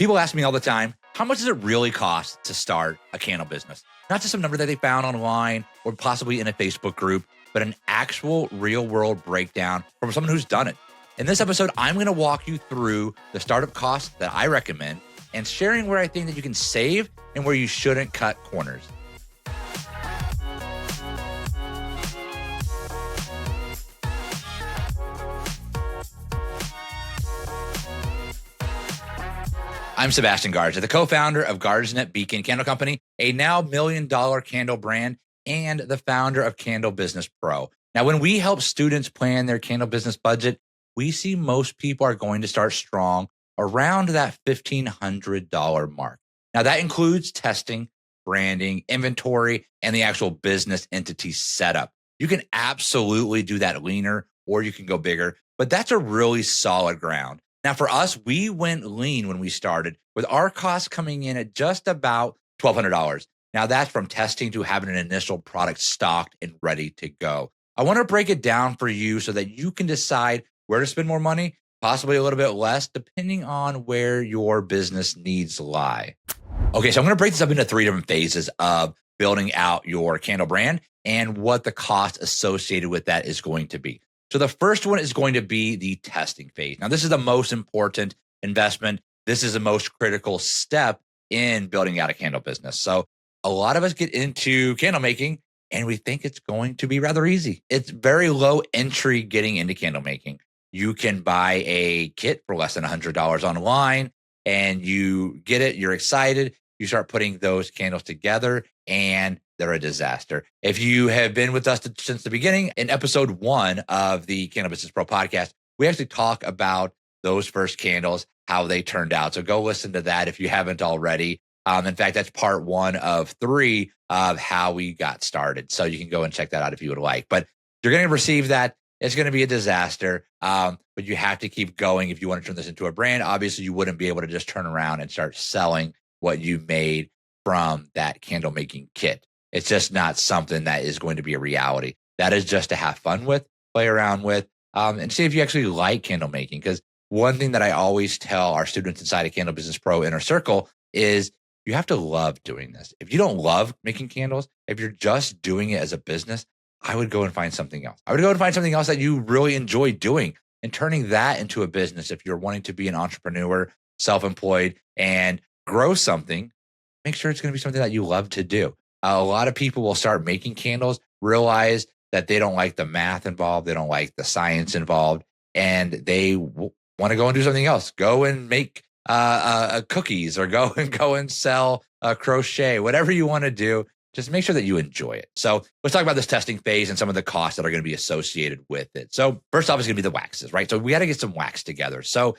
People ask me all the time, how much does it really cost to start a candle business? Not just some number that they found online or possibly in a Facebook group, but an actual real world breakdown from someone who's done it. In this episode, I'm going to walk you through the startup costs that I recommend and sharing where I think that you can save and where you shouldn't cut corners. I'm Sebastian Garza, the co-founder of Garzanet Beacon Candle Company, a now $1 million candle brand, and the founder of Candle Business Pro. Now, when we help students plan their candle business budget, we see most people are going to start strong around that $1,500 mark. Now, that includes testing, branding, inventory, and the actual business entity setup. You can absolutely do that leaner, or you can go bigger, but that's a really solid ground. Now, for us, we went lean when we started with our costs coming in at just about $1,200. Now, that's from testing to having an initial product stocked and ready to go. I want to break it down for you so that you can decide where to spend more money, possibly a little bit less, depending on where your business needs lie. Okay, so I'm going to break this up into 3 different phases of building out your candle brand and what the cost associated with that is going to be. So the first one is going to be the testing phase. Now, this is the most important investment. This is the most critical step in building out a candle business. So a lot of us get into candle making and we think it's going to be rather easy. It's very low entry getting into candle making. You can buy a kit for less than $100 online and you get it, you're excited, you start putting those candles together and they're a disaster. If you have been with us since the beginning, in episode 1 of the Candle Business Pro podcast, we actually talk about those first candles, how they turned out. So go listen to that if you haven't already. In fact, that's part 1 of 3 of how we got started. So you can go and check that out if you would like. But you're going to receive that. It's going to be a disaster, but you have to keep going if you want to turn this into a brand. Obviously, you wouldn't be able to just turn around and start selling what you made from that candle making kit. It's just not something that is going to be a reality. That is just to have fun with, play around with, and see if you actually like candle making. Because one thing that I always tell our students inside of Candle Business Pro Inner Circle is you have to love doing this. If you don't love making candles, if you're just doing it as a business, I would go and find something else. I would go and find something else that you really enjoy doing and turning that into a business. If you're wanting to be an entrepreneur, self-employed, and grow something, make sure it's going to be something that you love to do. A lot of people will start making candles, realize that they don't like the math involved, they don't like the science involved, and they want to go and do something else. Go and make cookies, or go and sell crochet, whatever you want to do. Just make sure that you enjoy it. So let's talk about this testing phase and some of the costs that are going to be associated with it. So first off is going to be the waxes, right? So we got to get some wax together. So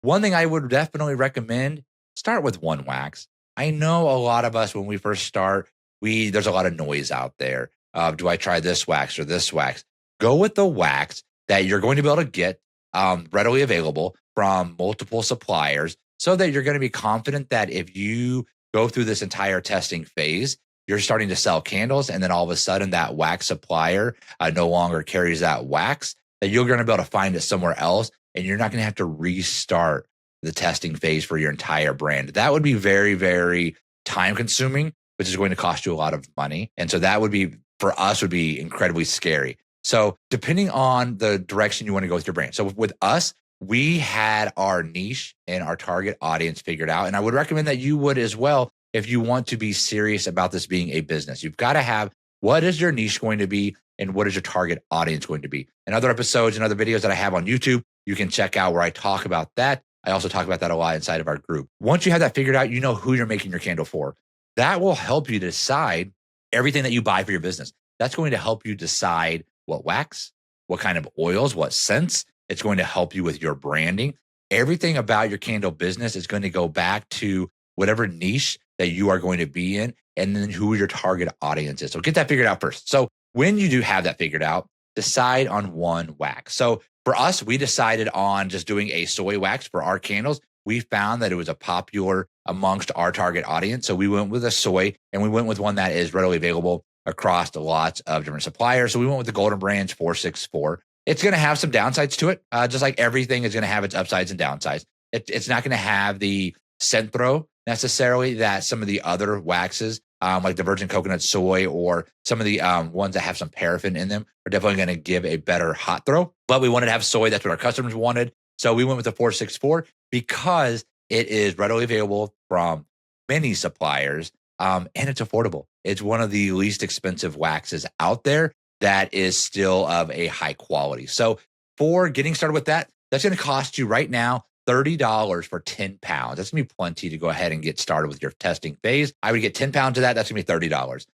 one thing I would definitely recommend, start with one wax. I know a lot of us, when we first start, there's a lot of noise out there. Do I try this wax or this wax? Go with the wax that you're going to be able to get readily available from multiple suppliers, so that you're going to be confident that if you go through this entire testing phase, you're starting to sell candles, and then all of a sudden that wax supplier no longer carries that wax, that you're going to be able to find it somewhere else, and you're not going to have to restart the testing phase for your entire brand. That would be very, very time consuming, which is going to cost you a lot of money. And so that would be, for us, would be incredibly scary. So depending on the direction you want to go with your brand. So with us, we had our niche and our target audience figured out. And I would recommend that you would as well, if you want to be serious about this being a business. You've got to have, what is your niche going to be and what is your target audience going to be? In other episodes and other videos that I have on YouTube, you can check out where I talk about that. I also talk about that a lot inside of our group. Once you have that figured out, you know who you're making your candle for. That will help you decide everything that you buy for your business. That's going to help you decide what wax, what kind of oils, what scents. It's going to help you with your branding. Everything about your candle business is going to go back to whatever niche that you are going to be in, and then who your target audience is. So get that figured out first. So when you do have that figured out, decide on one wax. So for us, we decided on just doing a soy wax for our candles. We found that it was a popular amongst our target audience. So we went with a soy, and we went with one that is readily available across lots of different suppliers. So we went with the Golden Branch 464. It's going to have some downsides to it, just like everything is going to have its upsides and downsides. It's not going to have the scent throw necessarily that some of the other waxes, like the virgin coconut soy or some of the ones that have some paraffin in them, are definitely going to give a better hot throw. But we wanted to have soy. That's what our customers wanted. So we went with the 464 because it is readily available from many suppliers, and it's affordable. It's one of the least expensive waxes out there that is still of a high quality. So for getting started with that, that's going to cost you right now $30 for 10 pounds. That's going to be plenty to go ahead and get started with your testing phase. I would get 10 pounds of that. That's going to be $30.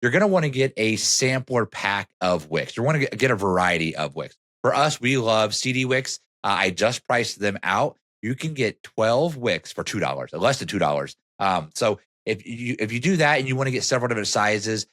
You're going to want to get a sampler pack of wicks. You want to get a variety of wicks. For us, we love CD wicks. I just priced them out. You can get 12 wicks for $2, less than $2. So if you do that and you want to get several different sizes,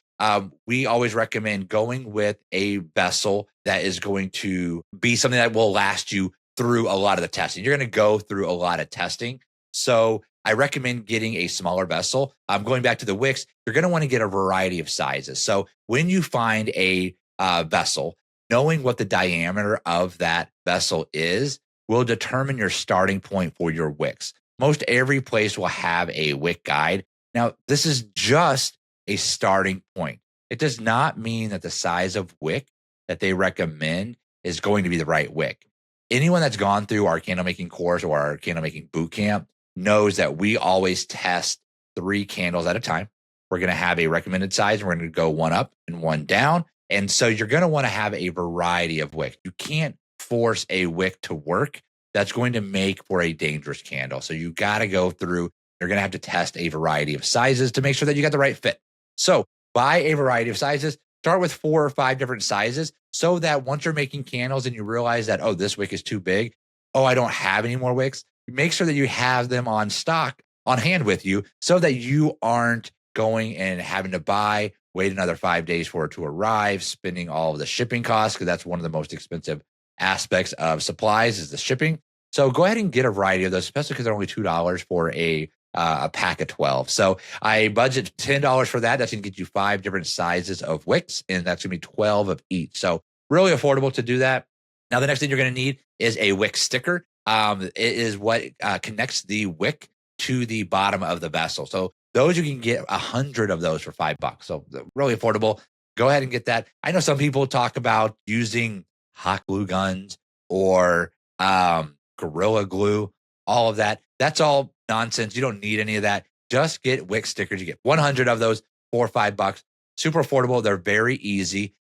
we always recommend going with a vessel that is going to be something that will last you through a lot of the testing. You're going to go through a lot of testing. So I recommend getting a smaller vessel. Going back to the wicks, you're going to want to get a variety of sizes. So when you find a vessel, knowing what the diameter of that vessel is will determine your starting point for your wicks. Most every place will have a wick guide. Now, this is just a starting point. It does not mean that the size of wick that they recommend is going to be the right wick. Anyone that's gone through our candle making course or our candle making boot camp knows that we always test 3 candles at a time. We're going to have a recommended size. And we're going to go one up and one down. And so you're going to want to have a variety of wick. You can't force a wick to work. That's going to make for a dangerous candle. So you got to go through, you're going to have to test a variety of sizes to make sure that you got the right fit. So buy a variety of sizes, start with 4 or 5 different sizes so that once you're making candles and you realize that, oh, this wick is too big. Oh, I don't have any more wicks. Make sure that you have them on stock on hand with you so that you aren't going and having to buy, wait another 5 days for it to arrive, spending all of the shipping costs, because that's one of the most expensive aspects of supplies is the shipping. So go ahead and get a variety of those, especially because they're only $2 for a pack of 12. So I budget $10 for that. That's going to get you 5 different sizes of wicks, and that's going to be 12 of each. So really affordable to do that. Now, the next thing you're going to need is a wick sticker. It is what connects the wick to the bottom of the vessel. So those you can get 100 of those for $5. So really affordable. Go ahead and get that. I know some people talk about using hot glue guns or Gorilla Glue, all of that. That's all nonsense. You don't need any of that. Just get wick stickers. You get 100 of those for $5. Super affordable. They're very easy.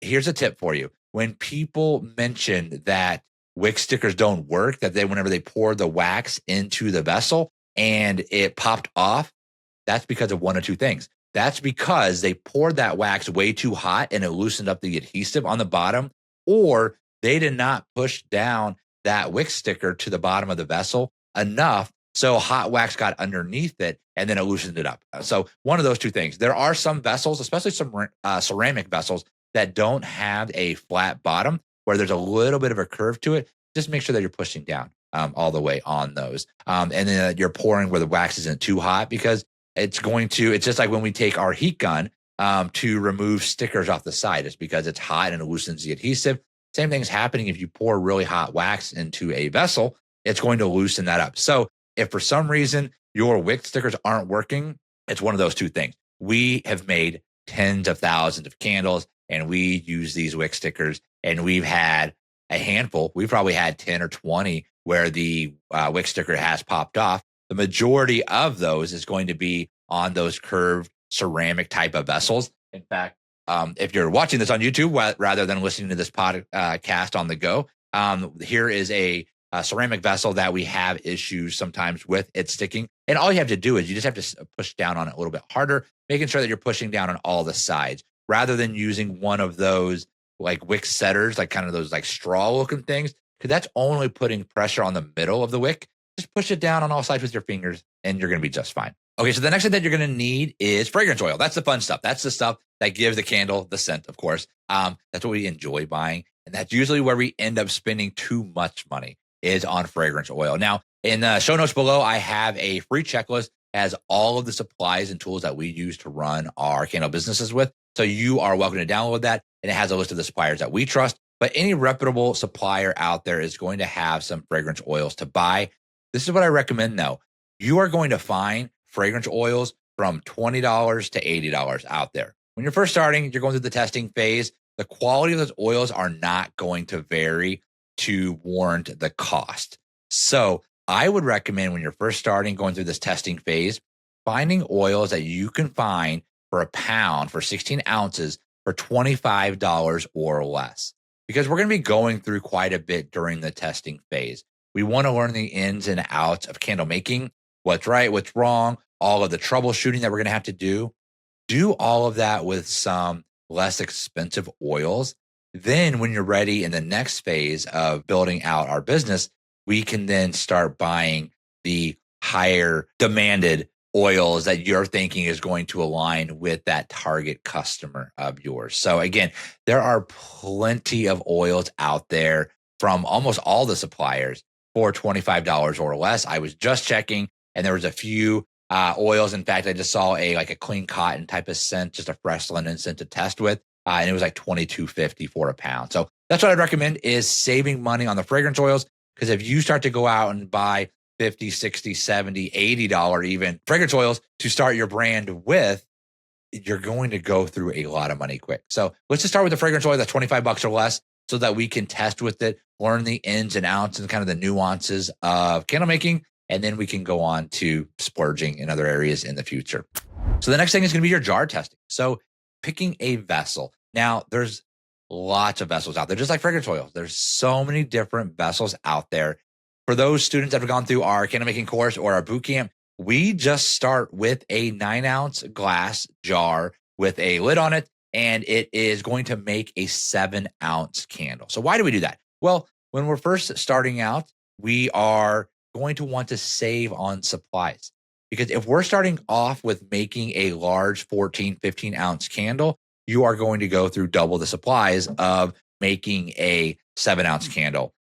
Here's a tip for you. When people mention that wick stickers don't work, that whenever they pour the wax into the vessel and it popped off, that's because of one of two things. That's because they poured that wax way too hot and it loosened up the adhesive on the bottom, or they did not push down that wick sticker to the bottom of the vessel enough so hot wax got underneath it and then it loosened it up. So one of those two things. There are some vessels, especially some ceramic vessels, that don't have a flat bottom where there's a little bit of a curve to it. Just make sure that you're pushing down all the way on those. And then you're pouring where the wax isn't too hot, because it's just like when we take our heat gun to remove stickers off the side. It's because it's hot and it loosens the adhesive. Same thing's happening if you pour really hot wax into a vessel, it's going to loosen that up. So if for some reason your wick stickers aren't working, it's one of those two things. We have made tens of thousands of candles and we use these wick stickers, and we've had a handful. We've probably had 10 or 20 where the wick sticker has popped off. The majority of those is going to be on those curved ceramic type of vessels. In fact, if you're watching this on YouTube rather than listening to this podcast on the go, here is a ceramic vessel that we have issues sometimes with it sticking. And all you have to do is you just have to push down on it a little bit harder, making sure that you're pushing down on all the sides rather than using one of those like wick setters, like kind of those like straw looking things, because that's only putting pressure on the middle of the wick. Just push it down on all sides with your fingers and you're going to be just fine. Okay, so the next thing that you're going to need is fragrance oil. That's the fun stuff. That's the stuff that gives the candle the scent, of course. That's what we enjoy buying. And that's usually where we end up spending too much money, is on fragrance oil. Now, in the show notes below, I have a free checklist that has all of the supplies and tools that we use to run our candle businesses with. So you are welcome to download that. And it has a list of the suppliers that we trust. But any reputable supplier out there is going to have some fragrance oils to buy. This is what I recommend, though. you are going to find fragrance oils from $20 to $80 out there. When you're first starting, you're going through the testing phase. The quality of those oils are not going to vary to warrant the cost. So I would recommend when you're first starting, going through this testing phase, finding oils that you can find for a pound for 16 ounces for $25 or less, because we're going to be going through quite a bit during the testing phase. We want to learn the ins and outs of candle making, what's right, what's wrong, all of the troubleshooting that we're going to have to do. Do all of that with some less expensive oils. Then when you're ready in the next phase of building out our business, we can then start buying the higher demanded oils that you're thinking is going to align with that target customer of yours. So again, there are plenty of oils out there from almost all the suppliers for $25 or less. I was just checking, and there was a few oils. In fact, I just saw a clean cotton type of scent, just a fresh linen scent to test with. And it was like $22.50 for a pound. So that's what I'd recommend, is saving money on the fragrance oils. Because if you start to go out and buy $50, $60, $70, $80 even fragrance oils to start your brand with, you're going to go through a lot of money quick. So let's just start with the fragrance oil that's $25 or less, so that we can test with it, learn the ins and outs and kind of the nuances of candle making. And then we can go on to splurging in other areas in the future. So the next thing is going to be your jar testing. So picking a vessel. Now, there's lots of vessels out there, just like fragrance oils. There's so many different vessels out there. For those students that have gone through our candle making course or our boot camp, we just start with a 9-ounce glass jar with a lid on it, and it is going to make a 7-ounce candle. So why do we do that? Well, when we're first starting out, we are going to want to save on supplies, because if we're starting off with making a large 14, 15-ounce candle, you are going to go through double the supplies of making a 7-ounce candle.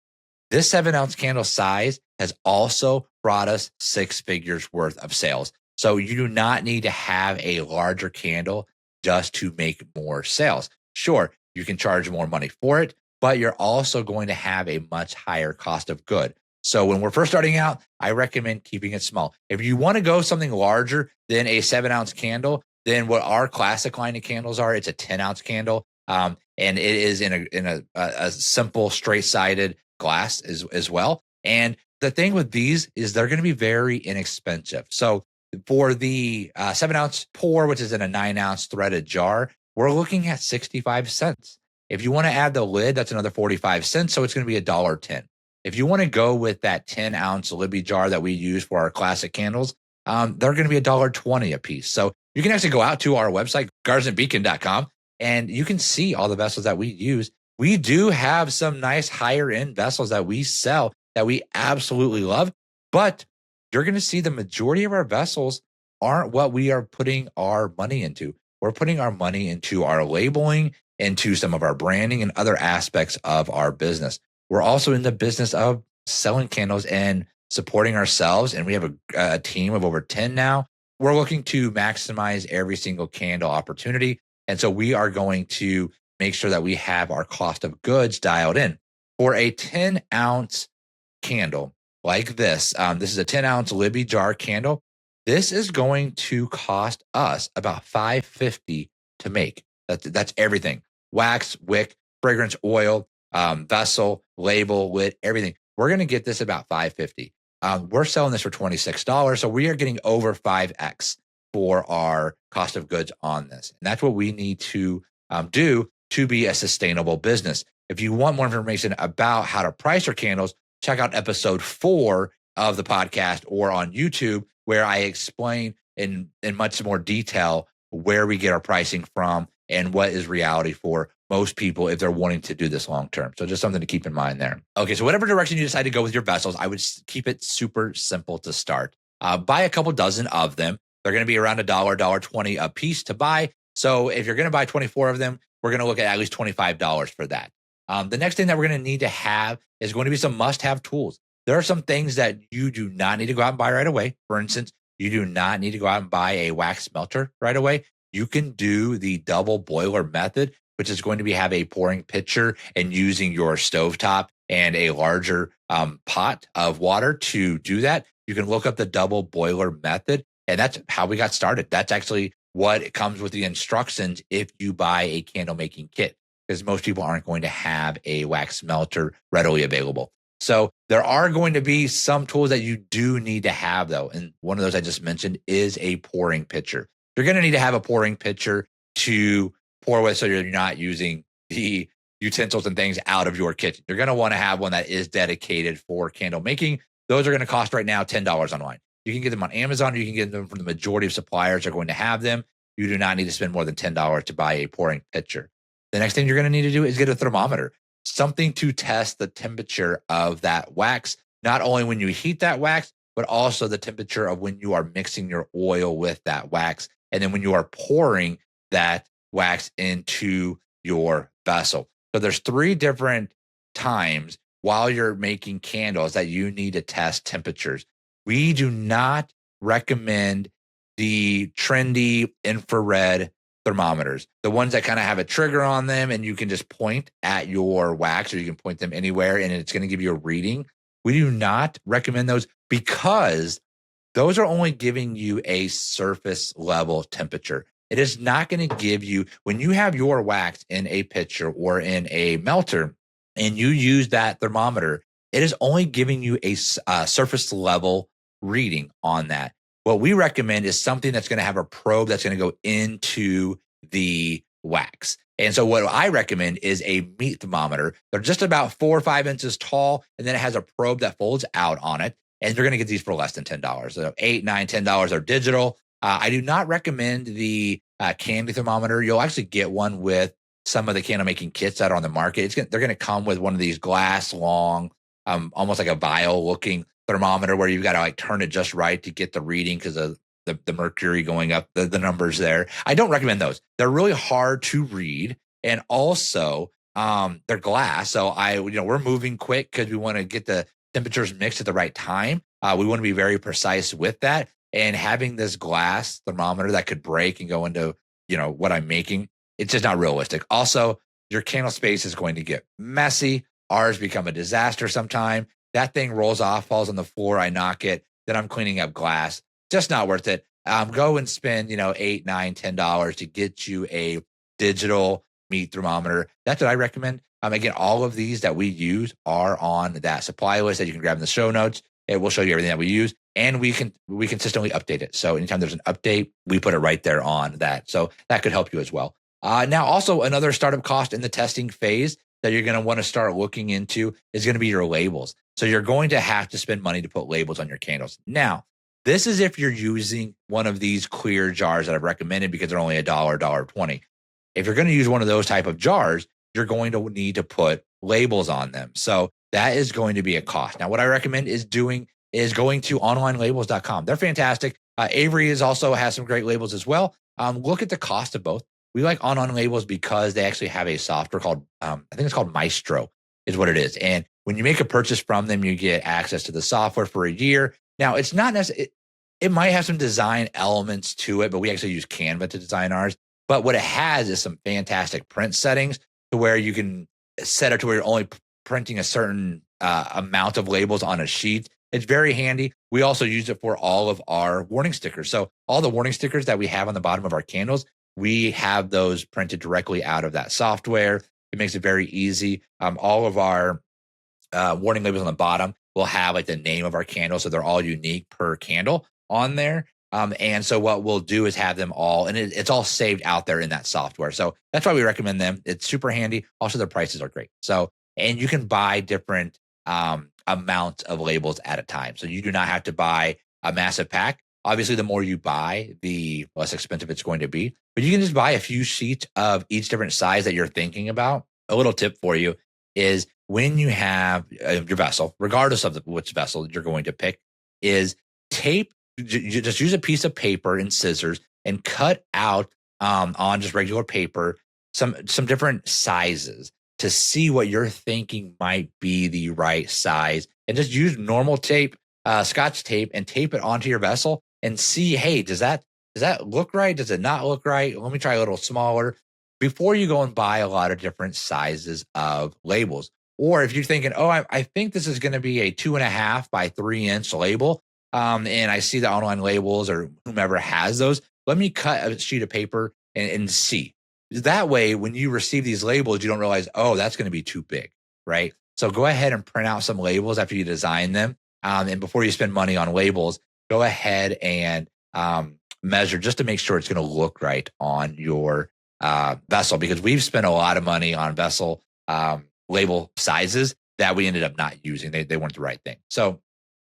This 7-ounce candle size has also brought us 6 figures worth of sales. So you do not need to have a larger candle just to make more sales. Sure, you can charge more money for it, but you're also going to have a much higher cost of good. So when we're first starting out, I recommend keeping it small. If you want to go something larger than a 7-ounce candle, then what our classic line of candles are, it's a 10-ounce candle. And it is in a simple straight-sided glass as well. And the thing with these is they're going to be very inexpensive. So for the 7-ounce pour, which is in a 9-ounce threaded jar, we're looking at 65 cents. If you want to add the lid, that's another 45 cents. So it's going to be $1.10. If you want to go with that 10-ounce Libby jar that we use for our classic candles, they're going to be $1.20 a piece. So you can actually go out to our website, gardsnetbeacon.com, and you can see all the vessels that we use. We do have some nice higher end vessels that we sell that we absolutely love, but you're going to see the majority of our vessels aren't what we are putting our money into. We're putting our money into our labeling, into some of our branding and other aspects of our business. We're also in the business of selling candles and supporting ourselves. And we have a team of over 10 now. We're looking to maximize every single candle opportunity. And so we are going to make sure that we have our cost of goods dialed in. For a 10-ounce candle like this, this is a 10-ounce Libby jar candle. This is going to cost us about $5.50 to make. That's everything: wax, wick, fragrance oil, vessel, label, lid, everything. We're going to get this about $5.50. We're selling this for $26. So we are getting over 5x for our cost of goods on this. And that's what we need to do to be a sustainable business. If you want more information about how to price your candles, check out episode 4 of the podcast or on YouTube, where I explain in much more detail where we get our pricing from and what is reality for most people if they're wanting to do this long term. So just something to keep in mind there. Okay, so whatever direction you decide to go with your vessels, I would keep it super simple to start. Buy a couple dozen of them. They're going to be around $1, $1.20 a piece to buy. So if you're going to buy 24 of them, we're going to look at least $25 for that. The next thing that we're going to need to have is going to be some must-have tools. There are some things that you do not need to go out and buy right away. For instance, you do not need to go out and buy a wax melter right away. You can do the double boiler method, which is going to be have a pouring pitcher and using your stovetop and a larger pot of water to do that. You can look up the double boiler method, and that's how we got started. That's actually what it comes with the instructions if you buy a candle making kit, because most people aren't going to have a wax melter readily available. So there are going to be some tools that you do need to have, though. And one of those I just mentioned is a pouring pitcher. You're going to need to have a pouring pitcher to pour with, so you're not using the utensils and things out of your kitchen. You're going to want to have one that is dedicated for candle making. Those are going to cost right now $10 online. You can get them on Amazon. You can get them from the majority of suppliers are going to have them. You do not need to spend more than $10 to buy a pouring pitcher. The next thing you're going to need to do is get a thermometer, something to test the temperature of that wax, not only when you heat that wax, but also the temperature of when you are mixing your oil with that wax. And then when you are pouring that wax into your vessel. So there's 3 different times while you're making candles that you need to test temperatures. We do not recommend the trendy infrared thermometers, the ones that kind of have a trigger on them and you can just point at your wax, or you can point them anywhere and it's going to give you a reading. We do not recommend those because those are only giving you a surface level temperature. It is not going to give you, when you have your wax in a pitcher or in a melter and you use that thermometer, it is only giving you a surface level reading on that. What we recommend is something that's going to have a probe that's going to go into the wax. And so what I recommend is a meat thermometer. They're just about 4 or 5 inches tall, and then it has a probe that folds out on it. And you're going to get these for less than $10. So $8, $9, $10 are digital. I do not recommend the candy thermometer. You'll actually get one with some of the candle making kits that are on the market. They're going to come with one of these glass long, almost like a vial looking thermometer where you've got to like turn it just right to get the reading because of the mercury going up, the numbers there. I don't recommend those. They're really hard to read. And also they're glass. So we're moving quick because we want to get the temperatures mixed at the right time. We want to be very precise with that. And having this glass thermometer that could break and go into, what I'm making, it's just not realistic. Also, your candle space is going to get messy. Ours become a disaster sometime. That thing rolls off, falls on the floor. I knock it. Then I'm cleaning up glass. Just not worth it. Go and spend, $8, $9, $10 to get you a digital meat thermometer. That's what I recommend. Again, all of these that we use are on that supply list that you can grab in the show notes. It will show you everything that we use, and we consistently update it. So anytime there's an update, we put it right there on that. So that could help you as well. Now, also another startup cost in the testing phase that you're going to want to start looking into is going to be your labels. So you're going to have to spend money to put labels on your candles. Now, this is if you're using one of these clear jars that I've recommended because they're only $1, $1.20. If you're going to use one of those type of jars, you're going to need to put labels on them. So that is going to be a cost. Now, what I recommend is going to onlinelabels.com. They're fantastic. Avery also has some great labels as well. Look at the cost of both. We like online labels because they actually have a software called, I think it's called Maestro is what it is. And when you make a purchase from them, you get access to the software for a year. Now, it's not necessarily, it might have some design elements to it, but we actually use Canva to design ours. But what it has is some fantastic print settings to where you can set it to where you're only printing a certain amount of labels on a sheet. It's very handy. We also use it for all of our warning stickers. So all the warning stickers that we have on the bottom of our candles, we have those printed directly out of that software. It makes it very easy. All of our warning labels on the bottom will have like the name of our candle. So they're all unique per candle on there. And so what we'll do is have them all, and it's all saved out there in that software. So that's why we recommend them. It's super handy. Also, their prices are great. So, and you can buy different amounts of labels at a time. So you do not have to buy a massive pack. Obviously, the more you buy, the less expensive it's going to be. But you can just buy a few sheets of each different size that you're thinking about. A little tip for you is when you have your vessel, regardless of which vessel you're going to pick, is tape. You just use a piece of paper and scissors and cut out on just regular paper some different sizes to see what you're thinking might be the right size, and just use normal tape, Scotch tape, and tape it onto your vessel and see, hey, does that look right? Does it not look right? Let me try a little smaller before you go and buy a lot of different sizes of labels. Or if you're thinking, oh, I think this is going to be a 2.5 by 3 inch label, and I see the online labels or whomever has those, let me cut a sheet of paper and see. That way, when you receive these labels, you don't realize, oh, that's going to be too big, right? So go ahead and print out some labels after you design them. And before you spend money on labels, go ahead and measure just to make sure it's going to look right on your vessel, because we've spent a lot of money on vessel label sizes that we ended up not using. They weren't the right thing. So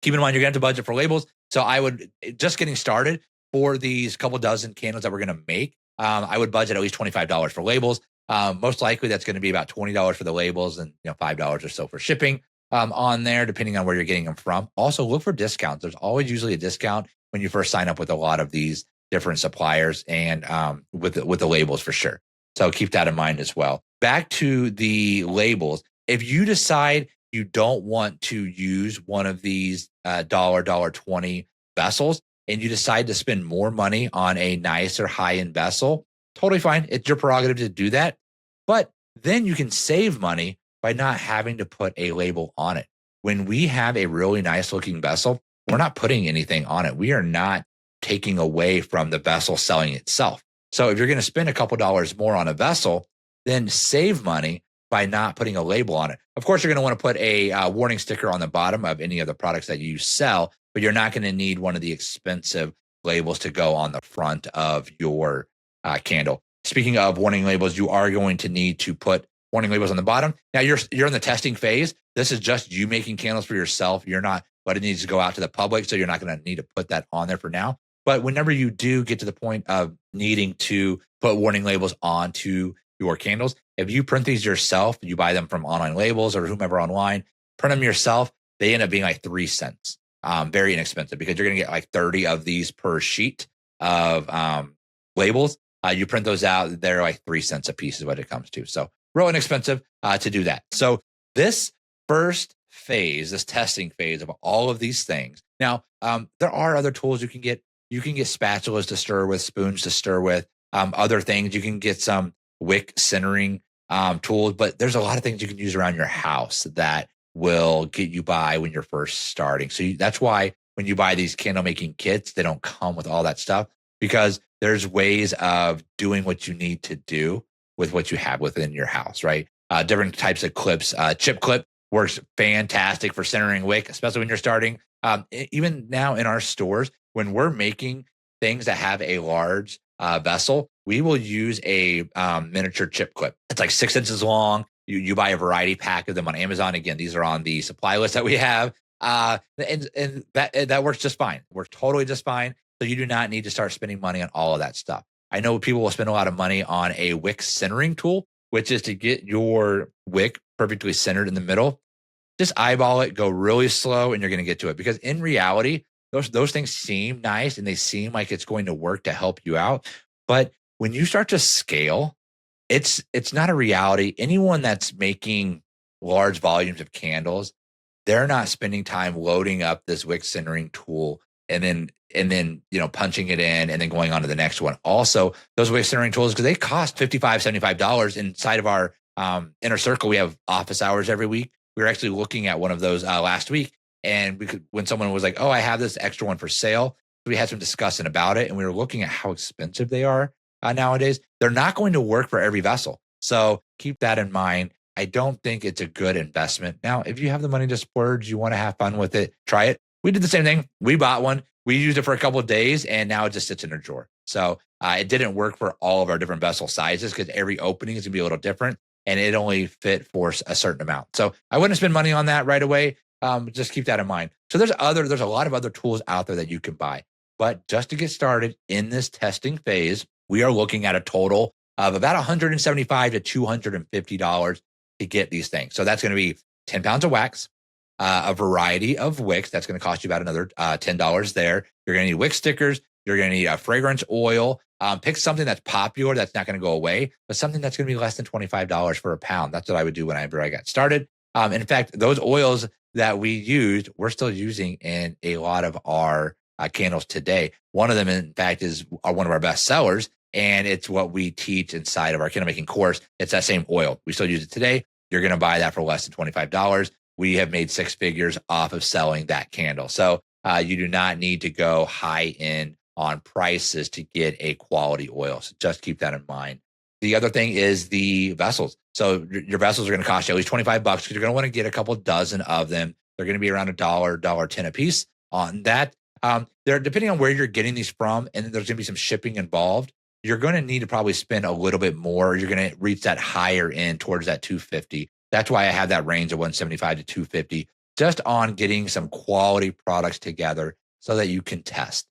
keep in mind, you're going to have to budget for labels. So I would, just getting started for these couple dozen candles that we're going to make, I would budget at least $25 for labels. Most likely that's going to be about $20 for the labels and $5 or so for shipping on there, depending on where you're getting them from. Also look for discounts. There's always usually a discount when you first sign up with a lot of these different suppliers and with the labels for sure. So keep that in mind as well. Back to the labels. If you decide you don't want to use one of these $1.20 vessels and you decide to spend more money on a nicer high-end vessel, totally fine. It's your prerogative to do that. But then you can save money by not having to put a label on it. When we have a really nice looking vessel, we're not putting anything on it. We are not taking away from the vessel selling itself. So if you're going to spend a couple dollars more on a vessel, then save money by not putting a label on it. Of course, you're going to want to put a warning sticker on the bottom of any of the products that you sell, but you're not going to need one of the expensive labels to go on the front of your candle. Speaking of warning labels, you are going to need to put warning labels on the bottom. Now you're in the testing phase. This is just you making candles for yourself. You're not, but it needs to go out to the public. So you're not going to need to put that on there for now. But whenever you do get to the point of needing to put warning labels onto your candles, if you print these yourself, you buy them from online labels or whomever online, print them yourself, they end up being like 3 cents. Very inexpensive because you're going to get like 30 of these per sheet of labels. You print those out, they're like 3 cents a piece is what it comes to. So real inexpensive to do that. So this first phase, this testing phase of all of these things. Now, there are other tools you can get. You can get spatulas to stir with, spoons to stir with, other things. You can get some wick centering tools, but there's a lot of things you can use around your house that will get you by when you're first starting. So that's why when you buy these candle making kits, they don't come with all that stuff, because there's ways of doing what you need to do with what you have within your house, right? Different types of clips. Chip clip works fantastic for centering wick, especially when you're starting. Even now in our stores, when we're making things that have a large vessel, we will use a miniature chip clip. It's like 6 inches long. You buy a variety pack of them on Amazon. Again, these are on the supply list that we have. And that works just fine. Works totally just fine. So you do not need to start spending money on all of that stuff. I know people will spend a lot of money on a wick centering tool, which is to get your wick perfectly centered in the middle. Just eyeball it, go really slow, and you're going to get to it. Because in reality, those things seem nice and they seem like it's going to work to help you out. But when you start to scale, it's not a reality. Anyone that's making large volumes of candles, they're not spending time loading up this wick centering tool and then punching it in and then going on to the next one. Also, those wick centering tools, because they cost $55, $75 inside of our inner circle. We have office hours every week. We were actually looking at one of those last week, and when someone was like, "Oh, I have this extra one for sale," we had some discussion about it, and we were looking at how expensive they are nowadays. They're not going to work for every vessel, so keep that in mind. I don't think it's a good investment. Now, if you have the money to splurge, you want to have fun with it, try it. We did the same thing. We bought one. We used it for a couple of days, and now it just sits in a drawer. So it didn't work for all of our different vessel sizes because every opening is going to be a little different. And it only fit for a certain amount. So I wouldn't spend money on that right away. Just keep that in mind. So there's a lot of other tools out there that you can buy. But just to get started in this testing phase, we are looking at a total of about $175 to $250 to get these things. So that's going to be 10 pounds of wax, a variety of wicks. That's going to cost you about another $10 there. You're going to need wick stickers. You're going to need a fragrance oil. Pick something that's popular, that's not going to go away, but something that's going to be less than $25 for a pound. That's what I would do whenever I got started. In fact, those oils that we used, we're still using in a lot of our candles today. One of them, in fact, is one of our best sellers, and it's what we teach inside of our candle making course. It's that same oil. We still use it today. You're going to buy that for less than $25. We have made 6 figures off of selling that candle. So You do not need to go high end on prices to get a quality oil. So just keep that in mind. The other thing is the vessels. So your vessels are going to cost you at least $25 because you're going to want to get a couple dozen of them. They're going to be around $1.10 a piece on that. They're depending on where you're getting these from, and there's going to be some shipping involved. You're going to need to probably spend a little bit more. You're going to reach that higher end towards that 250. That's why I have that range of 175 to 250, just on getting some quality products together so that you can test.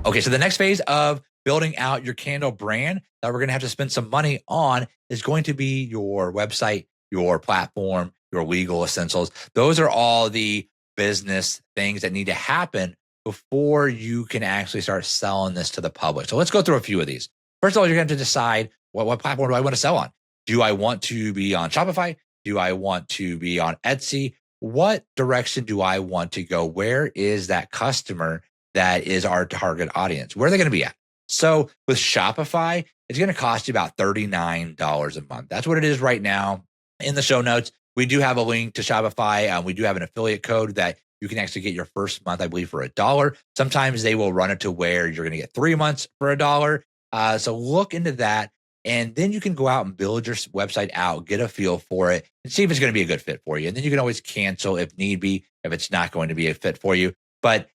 Okay, so the next phase of building out your candle brand that we're going to have to spend some money on is going to be your website, your platform, your legal essentials. Those are all the business things that need to happen before you can actually start selling this to the public. So let's go through a few of these. First of all, you're going to have to decide what platform do I want to sell on? Do I want to be on Shopify? Do I want to be on Etsy? What direction do I want to go? Where is that customer that is our target audience? Where are they going to be at? So with Shopify, it's going to cost you about $39 a month. That's what it is right now. In the show notes, we do have a link to Shopify. We do have an affiliate code that you can actually get your first month, I believe, for $1. Sometimes they will run it to where you're going to get 3 months for $1. So look into that. And then you can go out and build your website out, get a feel for it, and see if it's going to be a good fit for you. And then you can always cancel if need be, if it's not going to be a fit for you. But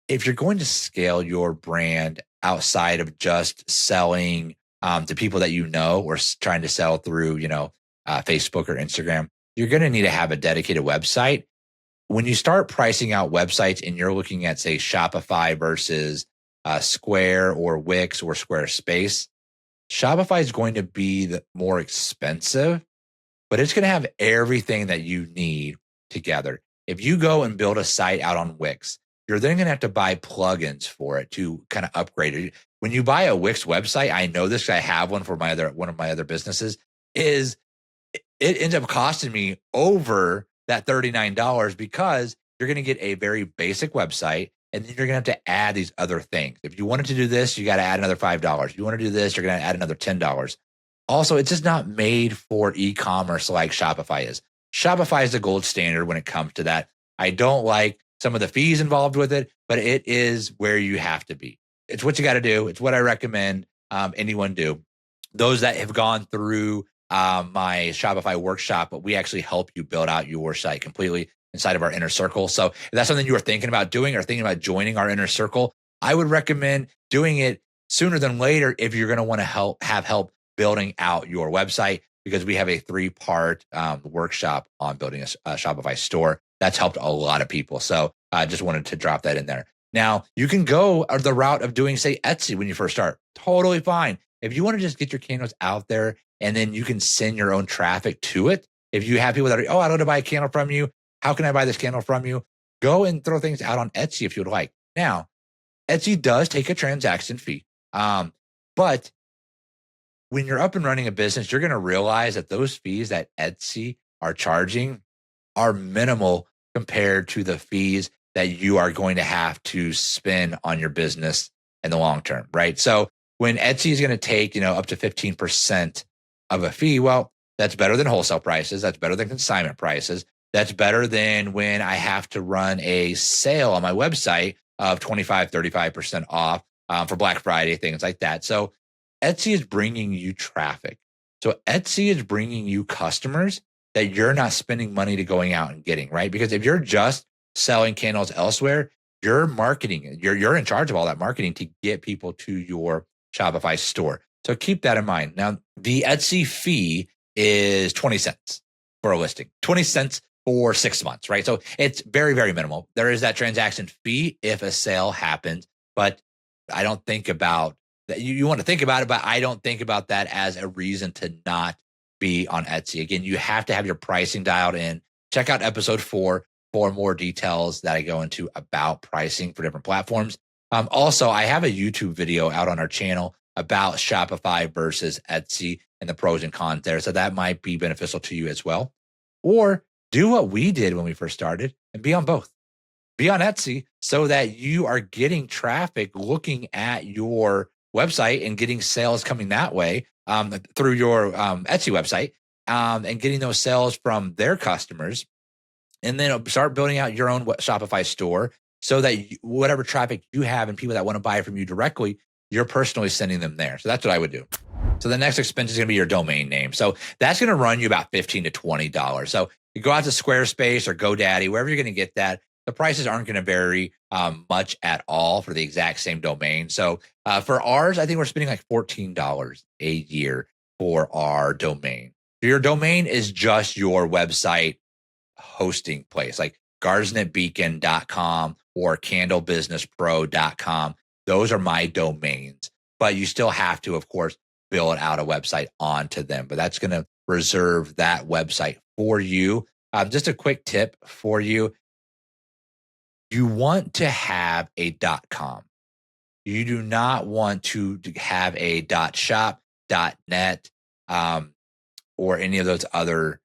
if you're going to scale your brand outside of just selling to people that you know or trying to sell through, Facebook or Instagram, you're going to need to have a dedicated website. When you start pricing out websites and you're looking at, say, Shopify versus Square or Wix or Squarespace, Shopify is going to be the more expensive, but it's going to have everything that you need together. If you go and build a site out on Wix, you're then going to have to buy plugins for it to kind of upgrade it. When you buy a Wix website, I know this, I have one for one of my other businesses, it ends up costing me over that $39 because you're going to get a very basic website. And then you're going to have to add these other things. If you wanted to do this, you got to add another $5. If you want to do this, you're going to add another $10. Also, it's just not made for e-commerce like Shopify is. Shopify is the gold standard when it comes to that. I don't like some of the fees involved with it, but it is where you have to be. It's what you got to do. It's what I recommend anyone do. Those that have gone through my Shopify workshop, we actually help you build out your site completely inside of our inner circle. So if that's something you are thinking about doing or thinking about joining our inner circle, I would recommend doing it sooner than later if you're going to want to have help building out your website, because we have a 3-part workshop on building a Shopify store. That's helped a lot of people. So I just wanted to drop that in there. Now, you can go the route of doing, say, Etsy when you first start. Totally fine. If you want to just get your candles out there and then you can send your own traffic to it. If you have people that are, I want to buy a candle from you. How can I buy this candle from you? Go and throw things out on Etsy if you'd like. Now, Etsy does take a transaction fee. But when you're up and running a business, you're going to realize that those fees that Etsy are charging are minimal compared to the fees that you are going to have to spend on your business in the long term, right? So when Etsy is going to take, up to 15% of a fee, well, that's better than wholesale prices. That's better than consignment prices. That's better than when I have to run a sale on my website of 25, 35% off for Black Friday, things like that. So Etsy is bringing you traffic. So Etsy is bringing you customers that you're not spending money to going out and getting, right? Because if you're just selling candles elsewhere, you're marketing, you're in charge of all that marketing to get people to your Shopify store. So keep that in mind. Now, the Etsy fee is 20 cents for a listing, 20 cents for 6 months, right? So it's very, very minimal. There is that transaction fee if a sale happens, but I don't think about that. You want to think about it, but I don't think about that as a reason to not be on Etsy. Again, you have to have your pricing dialed in. Check out episode 4 for more details that I go into about pricing for different platforms. Also, I have a YouTube video out on our channel about Shopify versus Etsy and the pros and cons there. So that might be beneficial to you as well. Or do what we did when we first started and be on both. Be on Etsy so that you are getting traffic looking at your website and getting sales coming that way through your Etsy website and getting those sales from their customers. And then start building out your own Shopify store so that whatever traffic you have and people that want to buy from you directly, you're personally sending them there. So that's what I would do. So the next expense is going to be your domain name. So that's going to run you about $15 to $20. So you go out to Squarespace or GoDaddy, wherever you're going to get that. The prices aren't going to vary much at all for the exact same domain. So for ours, I think we're spending like $14 a year for our domain. Your domain is just your website hosting place, like guardsnetbeacon.com or candlebusinesspro.com. Those are my domains, but you still have to, of course, build out a website onto them. But that's going to reserve that website for you. Just a quick tip for you. You want to have a .com. You do not want to have a .shop, .net, or any of those other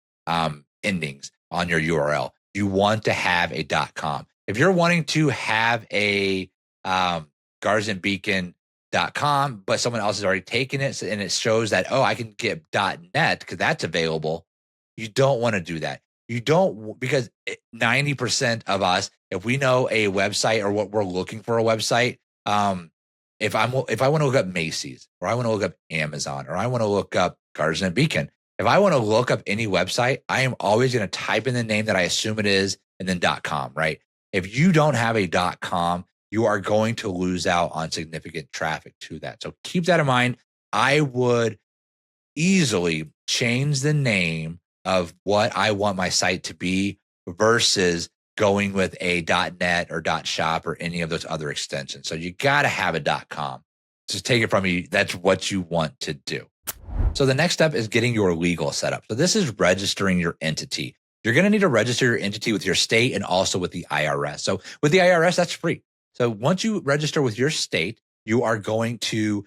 endings on your URL. You want to have a .com. If you're wanting to have a guardsnetbeacon.com, but someone else has already taken it and it shows that, oh, I can get .net because that's available, you don't want to do that. You don't, because 90% of us, if we know a website or what we're looking for a website, if I want to look up Macy's, or I want to look up Amazon, or I want to look up Guardsnet Beacon, if I want to look up any website, I am always going to type in the name that I assume it is and then .com, right? If you don't have a .com, you are going to lose out on significant traffic to that. So keep that in mind. I would easily change the name of what I want my site to be versus going with a .net or .shop or any of those other extensions. So you got to have a .com. Just take it from me. That's what you want to do. So the next step is getting your legal setup. So this is registering your entity. You're going to need to register your entity with your state and also with the IRS. So with the IRS, that's free. So once you register with your state, you are going to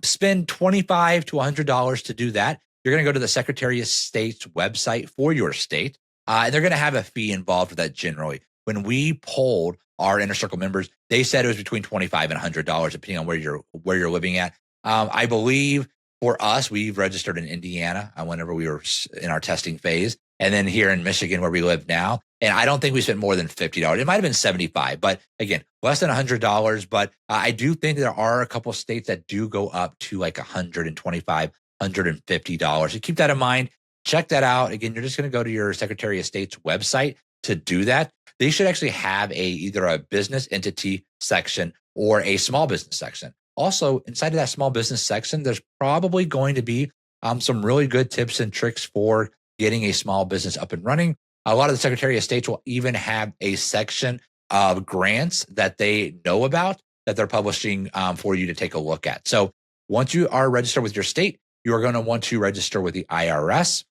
spend $25 to $100 to do that. You're going to go to the Secretary of State's website for your state, and they're going to have a fee involved with that generally. When we polled our Inner Circle members, they said it was between $25 and $100, depending on where you're living at. I believe for us, we've registered in Indiana whenever we were in our testing phase, and then here in Michigan where we live now. And I don't think we spent more than $50. It might have been $75, but again, less than $100. But I do think there are a couple of states that do go up to like $125, $150. So keep that in mind. Check that out. Again, you're just going to go to your Secretary of State's website to do that. They should actually have either a business entity section or a small business section. Also, inside of that small business section, there's probably going to be some really good tips and tricks for getting a small business up and running. A lot of the Secretary of States will even have a section of grants that they know about that they're publishing for you to take a look at. So once you are registered with your state, you are going to want to register with the IRS.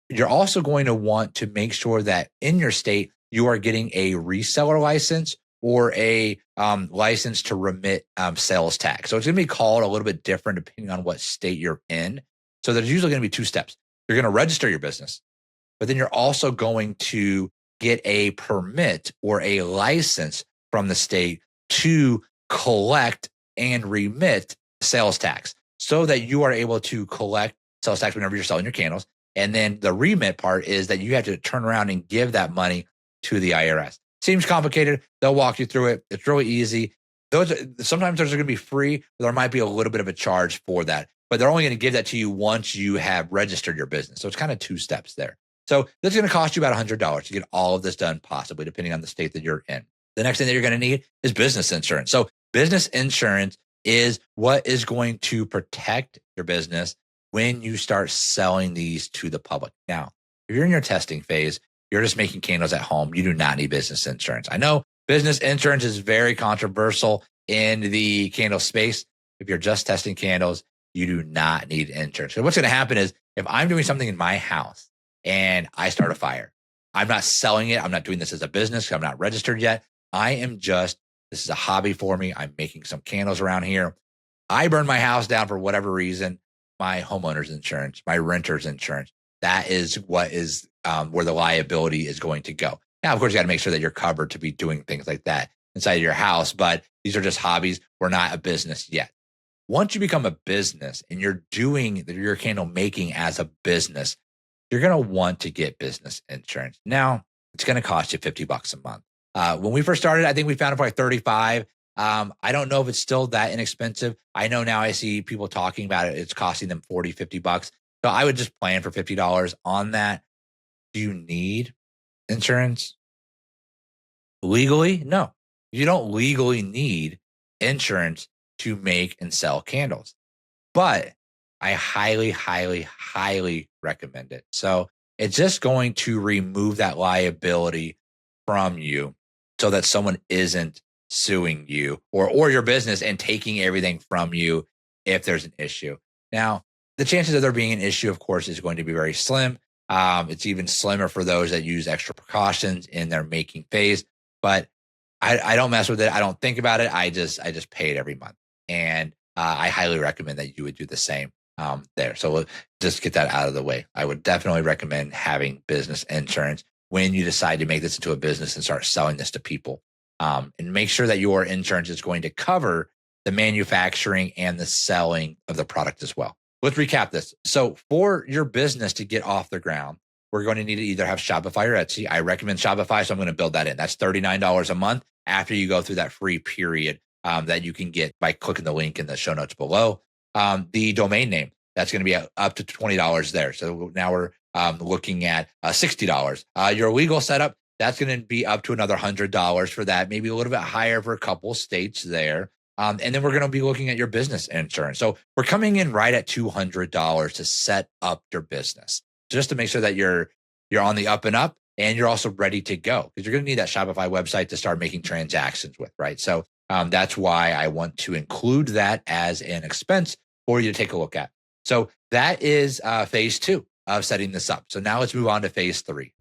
You're also going to want to make sure that in your state, you are getting a reseller license or a license to remit sales tax. So it's going to be called a little bit different depending on what state you're in. So there's usually going to be two steps. You're going to register your business, but then you're also going to get a permit or a license from the state to collect and remit sales tax so that you are able to collect sales tax whenever you're selling your candles. And then the remit part is that you have to turn around and give that money to the IRS. Seems complicated. They'll walk you through it. It's really easy. Sometimes those are going to be free, but there might be a little bit of a charge for that. But they're only going to give that to you once you have registered your business. So it's kind of two steps there. So this is going to cost you about $100 to get all of this done, possibly, depending on the state that you're in. The next thing that you're going to need is business insurance. So business insurance is what is going to protect your business when you start selling these to the public. Now, if you're in your testing phase, you're just making candles at home, you do not need business insurance. I know business insurance is very controversial in the candle space. If you're just testing candles, you do not need insurance. So what's going to happen is if I'm doing something in my house and I start a fire, I'm not selling it. I'm not doing this as a business. I'm not registered yet. This is a hobby for me. I'm making some candles around here. I burn my house down for whatever reason. My homeowner's insurance, my renter's insurance, that is what is where the liability is going to go. Now, of course, you got to make sure that you're covered to be doing things like that inside of your house, but these are just hobbies. We're not a business yet. Once you become a business and you're doing your candle making as a business, you're going to want to get business insurance. Now, it's going to cost you $50 a month. When we first started, I think we found it for like 35. I don't know if it's still that inexpensive. I know now I see people talking about it. It's costing them 40, $50. So I would just plan for $50 on that. Do you need insurance? Legally? No. You don't legally need insurance to make and sell candles, but I highly, highly, highly recommend it. So it's just going to remove that liability from you so that someone isn't suing you or your business and taking everything from you if there's an issue. Now, the chances of there being an issue, of course, is going to be very slim. It's even slimmer for those that use extra precautions in their making phase. But I don't mess with it. I don't think about it. I just pay it every month, and I highly recommend that you would do the same there. So we'll just get that out of the way. I would definitely recommend having business insurance when you decide to make this into a business and start selling this to people. And make sure that your insurance is going to cover the manufacturing and the selling of the product as well. Let's recap this. So for your business to get off the ground, we're going to need to either have Shopify or Etsy. I recommend Shopify, so I'm going to build that in. That's $39 a month after you go through that free period that you can get by clicking the link in the show notes below. The domain name, that's going to be up to $20 there. So now we're looking at $60. Your legal setup, that's going to be up to another $100 for that, maybe a little bit higher for a couple states there. And then we're going to be looking at your business insurance. So we're coming in right at $200 to set up your business, just to make sure that you're on the up and up and you're also ready to go, because you're going to need that Shopify website to start making transactions with, right? So that's why I want to include that as an expense for you to take a look at. So that is phase 2 of setting this up. So now let's move on to phase 3.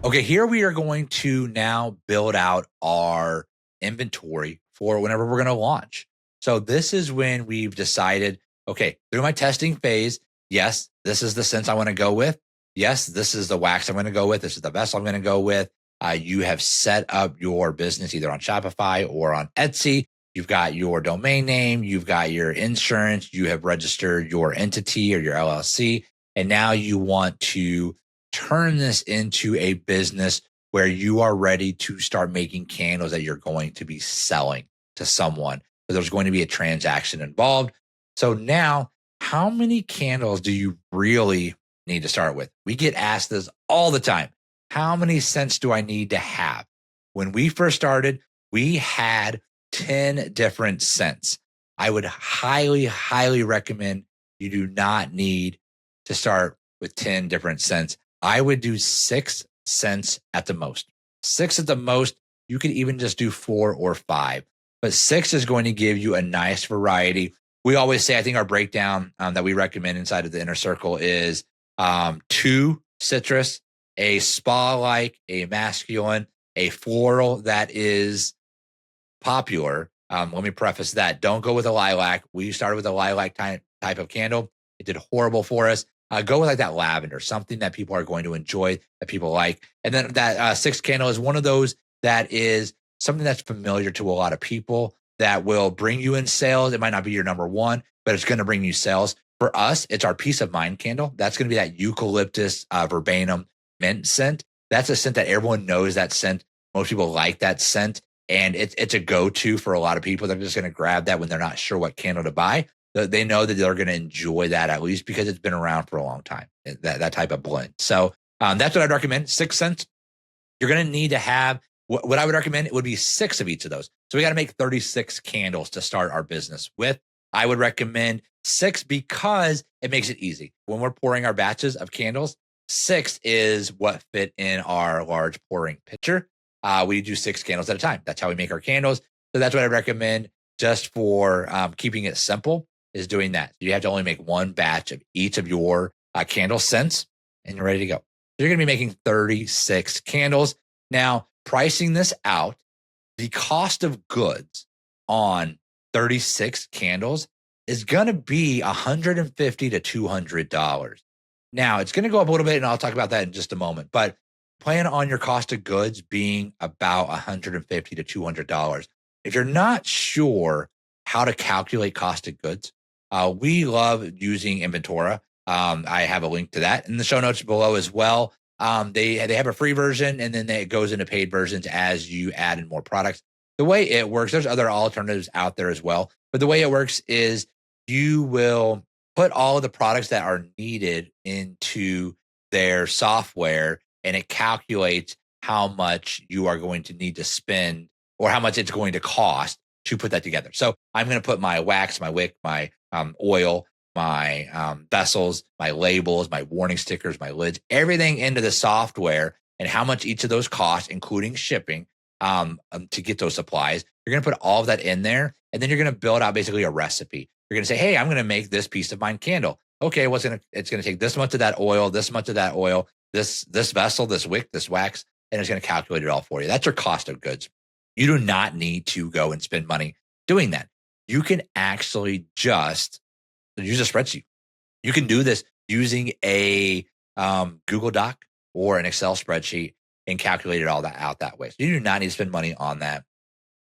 Okay, here we are going to now build out our inventory for whenever we're going to launch. So this is when we've decided, okay, through my testing phase, yes, this is the scents I want to go with. Yes, this is the wax I'm going to go with. This is the vessel I'm going to go with. You have set up your business either on Shopify or on Etsy. You've got your domain name. You've got your insurance. You have registered your entity or your LLC. And now you want to turn this into a business where you are ready to start making candles that you're going to be selling to someone. So there's going to be a transaction involved. So now, how many candles do you really need to start with? We get asked this all the time. How many scents do I need to have? When we first started, we had 10 different scents. I would highly, highly recommend you do not need to start with 10 different scents. I would do 6 scents at the most. 6 at the most. You could even just do 4 or 5, but 6 is going to give you a nice variety. We always say, I think our breakdown that we recommend inside of the inner circle is 2 citrus, a spa-like, a masculine, a floral that is popular. Let me preface that. Don't go with a lilac. We started with a lilac type of candle. It did horrible for us. Go with like that lavender, something that people are going to enjoy, that people like. And then that 6th candle is one of those that is something that's familiar to a lot of people that will bring you in sales. It might not be your number one, but it's going to bring you sales. For us, it's our peace of mind candle. That's going to be that eucalyptus verbenum mint scent. That's a scent that everyone knows that scent. Most people like that scent. And it's a go-to for a lot of people. They're just going to grab that when they're not sure what candle to buy. They know that they're going to enjoy that, at least because it's been around for a long time, that type of blend. So that's what I'd recommend. 6 scents. You're going to need to have, what I would recommend, it would be 6 of each of those. So we got to make 36 candles to start our business with. I would recommend 6 because it makes it easy. When we're pouring our batches of candles, 6 is what fit in our large pouring pitcher. We do 6 candles at a time. That's how we make our candles. So that's what I recommend just for keeping it simple, is doing that. You have to only make 1 batch of each of your candle scents and you're ready to go. So you're going to be making 36 candles. Now, pricing this out, the cost of goods on 36 candles is going to be $150 to $200. Now, it's going to go up a little bit, and I'll talk about that in just a moment, but plan on your cost of goods being about $150 to $200. If you're not sure how to calculate cost of goods, we love using Inventora. I have a link to that in the show notes below as well. They have a free version, and then it goes into paid versions as you add in more products. The way it works, there's other alternatives out there as well, but the way it works is you will put all of the products that are needed into their software, and it calculates how much you are going to need to spend or how much it's going to cost to put that together. So I'm going to put my wax, my wick, my oil, my vessels, my labels, my warning stickers, my lids, everything into the software, and how much each of those costs, including shipping, to get those supplies. You're going to put all of that in there, and then you're going to build out basically a recipe. You're going to say, hey, I'm going to make this peace of mind candle. Okay, it's going to take this much of that oil, this much of that oil, this vessel, this wick, this wax, and it's going to calculate it all for you. That's your cost of goods. You do not need to go and spend money doing that. You can actually just use a spreadsheet. You can do this using a Google Doc or an Excel spreadsheet and calculate it all out that way. So you do not need to spend money on that.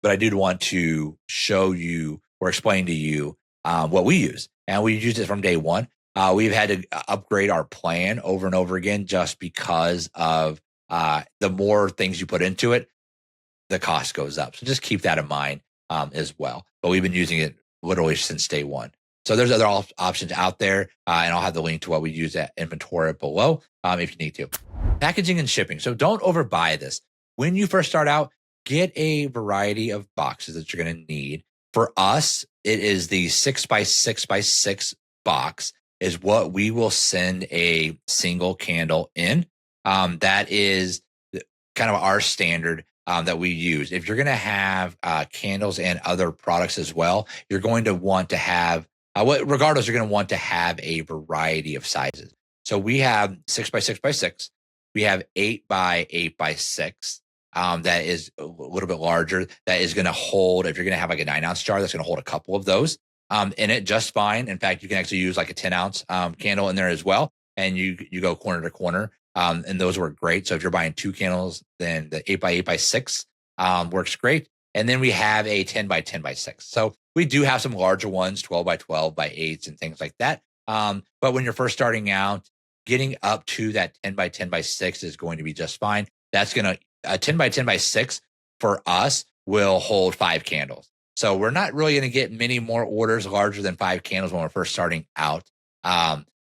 But I did want to show you or explain to you what we use. And we used it from day one. We've had to upgrade our plan over and over again just because of the more things you put into it, the cost goes up. So just keep that in mind as well. But we've been using it literally since day one. So there's other options out there, and I'll have the link to what we use at inventory below if you need to. Packaging and shipping. So don't overbuy this. When you first start out, get a variety of boxes that you're going to need. For us, it is the 6x6x6 box is what we will send a single candle in. That is kind of our standard that we use. If you're going to have candles and other products as well, you're going to want to have, regardless, you're going to want to have a variety of sizes. So we have 6x6x6. We have 8x8x6. That is a little bit larger. That is going to hold, if you're going to have like a 9-ounce jar, that's going to hold a couple of those in it just fine. In fact, you can actually use like a 10-ounce candle in there as well. And you go corner to corner. And those work great. So if you're buying 2 candles, then the 8x8x6 works great. And then we have a 10x10x6. So we do have some larger ones, 12x12x8s and things like that. But when you're first starting out, getting up to that 10x10x6 is going to be just fine. That's going to, a 10x10x6 for us will hold 5 candles. So we're not really going to get many more orders larger than 5 candles when we're first starting out.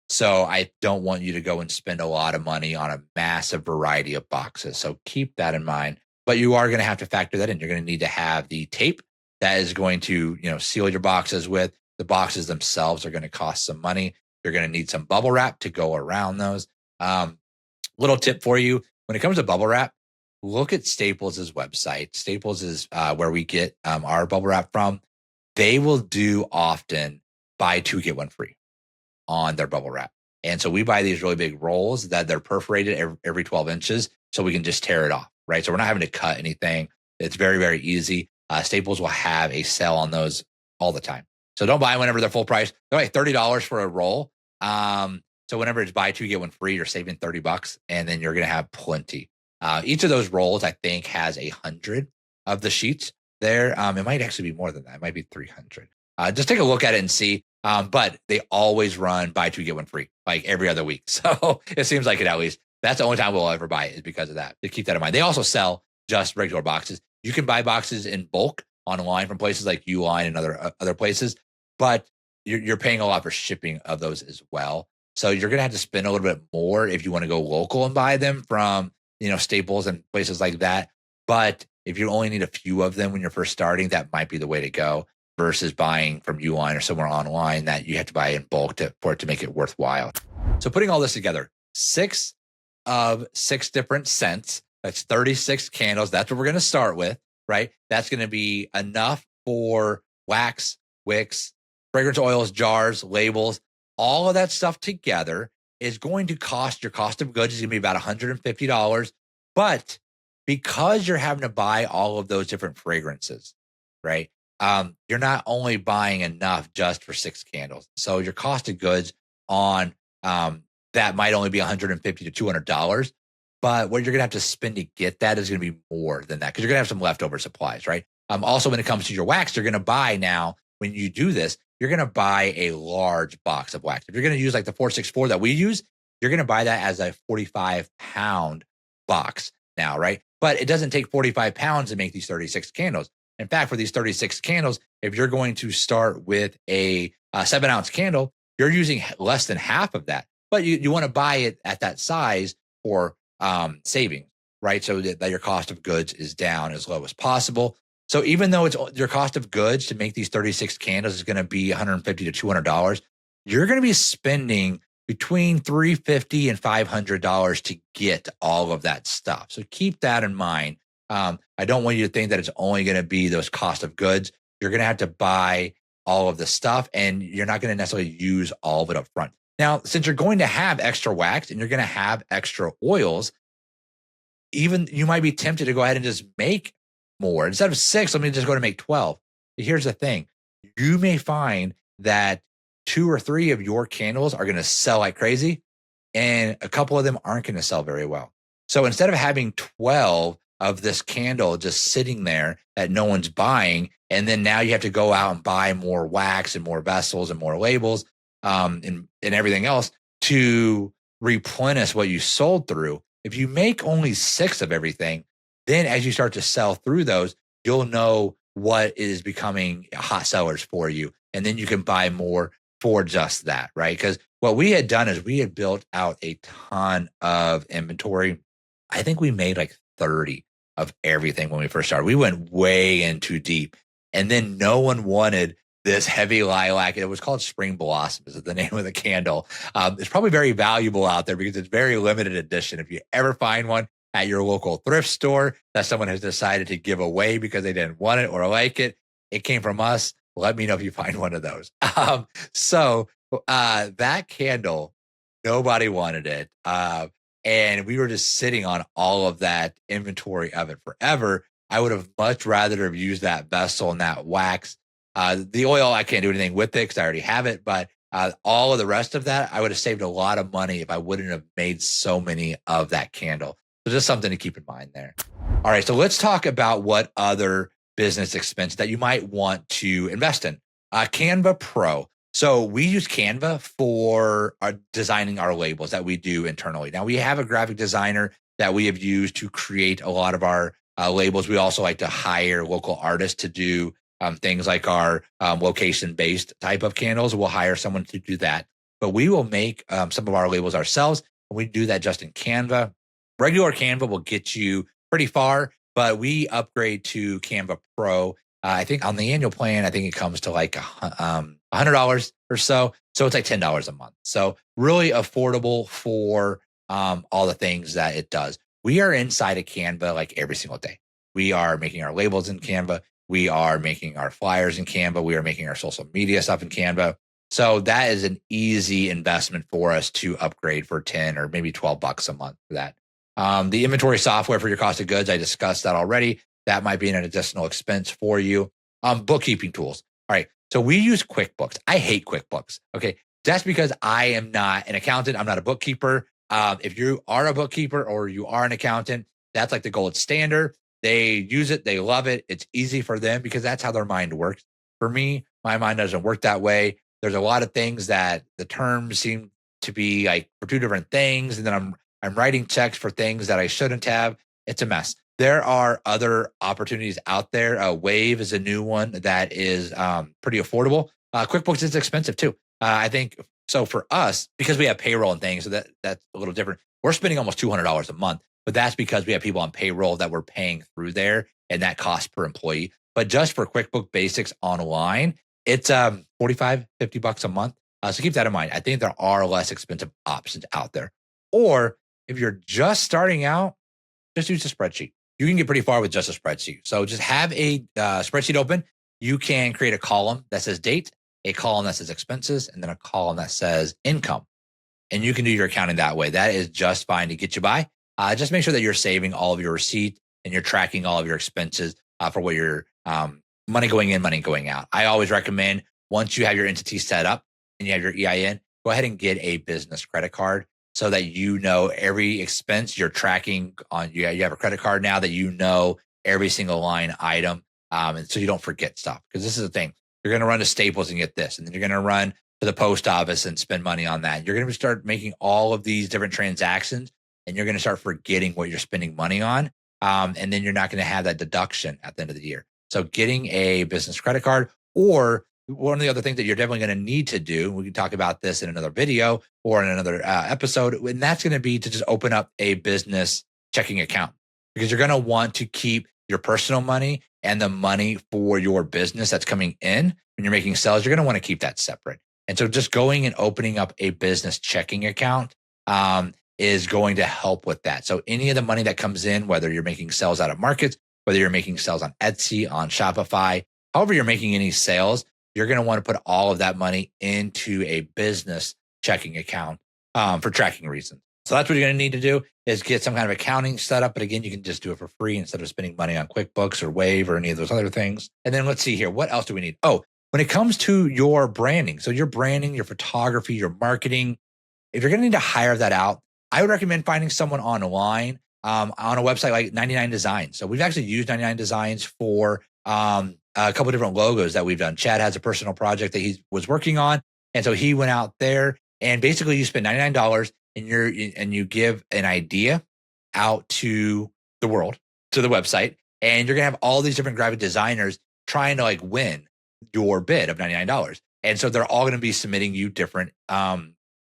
So I don't want you to go and spend a lot of money on a massive variety of boxes. So keep that in mind. But you are going to have to factor that in. You're going to need to have the tape that is going to, seal your boxes with. The boxes themselves are going to cost some money. You're going to need some bubble wrap to go around those. Little tip for you. When it comes to bubble wrap, look at Staples' website. Staples is where we get our bubble wrap from. They will do often buy 2, get 1 free on their bubble wrap. And so we buy these really big rolls that they're perforated every 12 inches so we can just tear it off, right? So we're not having to cut anything. It's very, very easy. Staples will have a sale on those all the time. So don't buy them whenever they're full price. They're like $30 for a roll. So whenever it's buy 2, get 1 free, you're saving $30 and then you're going to have plenty. Each of those rolls, I think, has 100 of the sheets there. It might actually be more than that. It might be 300. Just take a look at it and see. But they always run buy 2, get 1 free, like every other week. So it seems like it at least. That's the only time we'll ever buy it is because of that. To keep that in mind. They also sell just regular boxes. You can buy boxes in bulk online from places like Uline and other places, but you're paying a lot for shipping of those as well. So you're going to have to spend a little bit more if you want to go local and buy them from Staples and places like that. But if you only need a few of them when you're first starting, that might be the way to go versus buying from Uline or somewhere online that you have to buy in bulk for it to make it worthwhile. So putting all this together, 6 of 6 different scents, that's 36 candles. That's what we're going to start with, right? That's going to be enough for wax, wicks, fragrance oils, jars, labels, all of that stuff together is going to cost, your cost of goods is going to be about $150. But because you're having to buy all of those different fragrances, right? You're not only buying enough just for 6 candles. So your cost of goods on that might only be $150 to $200. But what you're going to have to spend to get that is going to be more than that because you're going to have some leftover supplies, right? Also, when it comes to your wax, you're going to buy now, when you do this, you're going to buy a large box of wax. If you're going to use like the 464 that we use, you're going to buy that as a 45-pound box now, right? But it doesn't take 45 pounds to make these 36 candles. In fact, for these 36 candles, if you're going to start with a 7-ounce candle, you're using less than half of that. But you want to buy it at that size for savings, right? So that your cost of goods is down as low as possible. So even though it's your cost of goods to make these 36 candles is going to be $150 to $200, you're going to be spending between $350 and $500 to get all of that stuff. So keep that in mind. I don't want you to think that it's only going to be those cost of goods. You're going to have to buy all of the stuff, and you're not going to necessarily use all of it up front. Now, since you're going to have extra wax and you're going to have extra oils, even you might be tempted to go ahead and just make more. Instead of 6, let me just go to make 12. But here's the thing. You may find that 2 or 3 of your candles are going to sell like crazy, and a couple of them aren't going to sell very well. So instead of having 12 of this candle just sitting there that no one's buying, and then now you have to go out and buy more wax and more vessels and more labels and everything else to replenish what you sold through. If you make only 6 of everything, then as you start to sell through those, you'll know what is becoming hot sellers for you. And then you can buy more for just that, right? Because what we had done is we had built out a ton of inventory. I think we made like 30 of everything when we first started. We went way in too deep. And then no one wanted this heavy lilac. It was called Spring Blossom, is the name of the candle. It's probably very valuable out there because it's very limited edition. If you ever find one at your local thrift store that someone has decided to give away because they didn't want it or like it, it came from us. Let me know if you find one of those. So that candle, nobody wanted it. And we were just sitting on all of that inventory of it forever. I would have much rather have used that vessel and that wax. The oil, I can't do anything with it because I already have it. But all of the rest of that, I would have saved a lot of money if I wouldn't have made so many of that candle. So just something to keep in mind there. All right, so let's talk about what other business expense that you might want to invest in. Canva Pro. So we use Canva for designing our labels that we do internally. Now we have a graphic designer that we have used to create a lot of our labels. We also like to hire local artists to do things like our location-based type of candles. We'll hire someone to do that. But we will make some of our labels ourselves, and we do that just in Canva. Regular Canva will get you pretty far, but we upgrade to Canva Pro. I think on the annual plan, I think it comes to like $100 or so. So it's like $10 a month. So really affordable for all the things that it does. We are inside of Canva like every single day. We are making our labels in Canva. We are making our flyers in Canva. We are making our social media stuff in Canva. So that is an easy investment for us to upgrade for 10 or maybe $12 a month for that. The inventory software for your cost of goods, I discussed that already. That might be an additional expense for you. Bookkeeping tools. All right. So we use QuickBooks. I hate QuickBooks. Okay. That's because I am not an accountant. I'm not a bookkeeper. If you are a bookkeeper or you are an accountant, that's like the gold standard. They use it. They love it. It's easy for them because that's how their mind works. For me, my mind doesn't work that way. There's a lot of things that the terms seem to be like for 2 different things. And then I'm writing checks for things that I shouldn't have. It's a mess. There are other opportunities out there. Wave is a new one that is pretty affordable. QuickBooks is expensive too. I think so for us, because we have payroll and things, so that's a little different. We're spending almost $200 a month, but that's because we have people on payroll that we're paying through there, and that costs per employee. But just for QuickBooks Basics online, it's $45-$50 a month. So keep that in mind. I think there are less expensive options out there. Or if you're just starting out, just use a spreadsheet. You can get pretty far with just a spreadsheet. So just have a spreadsheet open. You can create a column that says date, a column that says expenses, and then a column that says income. And you can do your accounting that way. That is just fine to get you by. Just make sure that you're saving all of your receipt and you're tracking all of your expenses for what your money going in, money going out. I always recommend once you have your entity set up and you have your EIN, go ahead and get a business credit card so that you know every expense you're tracking on. You have a credit card now that you know every single line item, and so you don't forget stuff. Because this is the thing. You're going to run to Staples and get this, and then you're going to run to the post office and spend money on that. You're going to start making all of these different transactions, and you're going to start forgetting what you're spending money on. And then you're not going to have that deduction at the end of the year. So getting a business credit card, or one of the other things that you're definitely going to need to do, we can talk about this in another video or in another episode, and that's going to be to just open up a business checking account, because you're going to want to keep your personal money and the money for your business that's coming in when you're making sales. You're going to want to keep that separate. And so just going and opening up a business checking account is going to help with that. So any of the money that comes in, whether you're making sales out of markets, whether you're making sales on Etsy, on Shopify, however you're making any sales, you're going to want to put all of that money into a business checking account for tracking reasons. So that's what you're going to need to do, is get some kind of accounting set up. But again, you can just do it for free instead of spending money on QuickBooks or Wave or any of those other things. And then let's see here. What else do we need? Oh, when it comes to your branding, so your branding, your photography, your marketing, if you're going to need to hire that out, I would recommend finding someone online on a website like 99 Designs. So we've actually used 99 Designs for a couple of different logos that we've done. Chad has a personal project that he was working on, and so he went out there, and basically you spend $99 and you give an idea out to the world, to the website, and you're gonna have all these different graphic designers trying to like win your bid of $99. And so they're all going to be submitting you different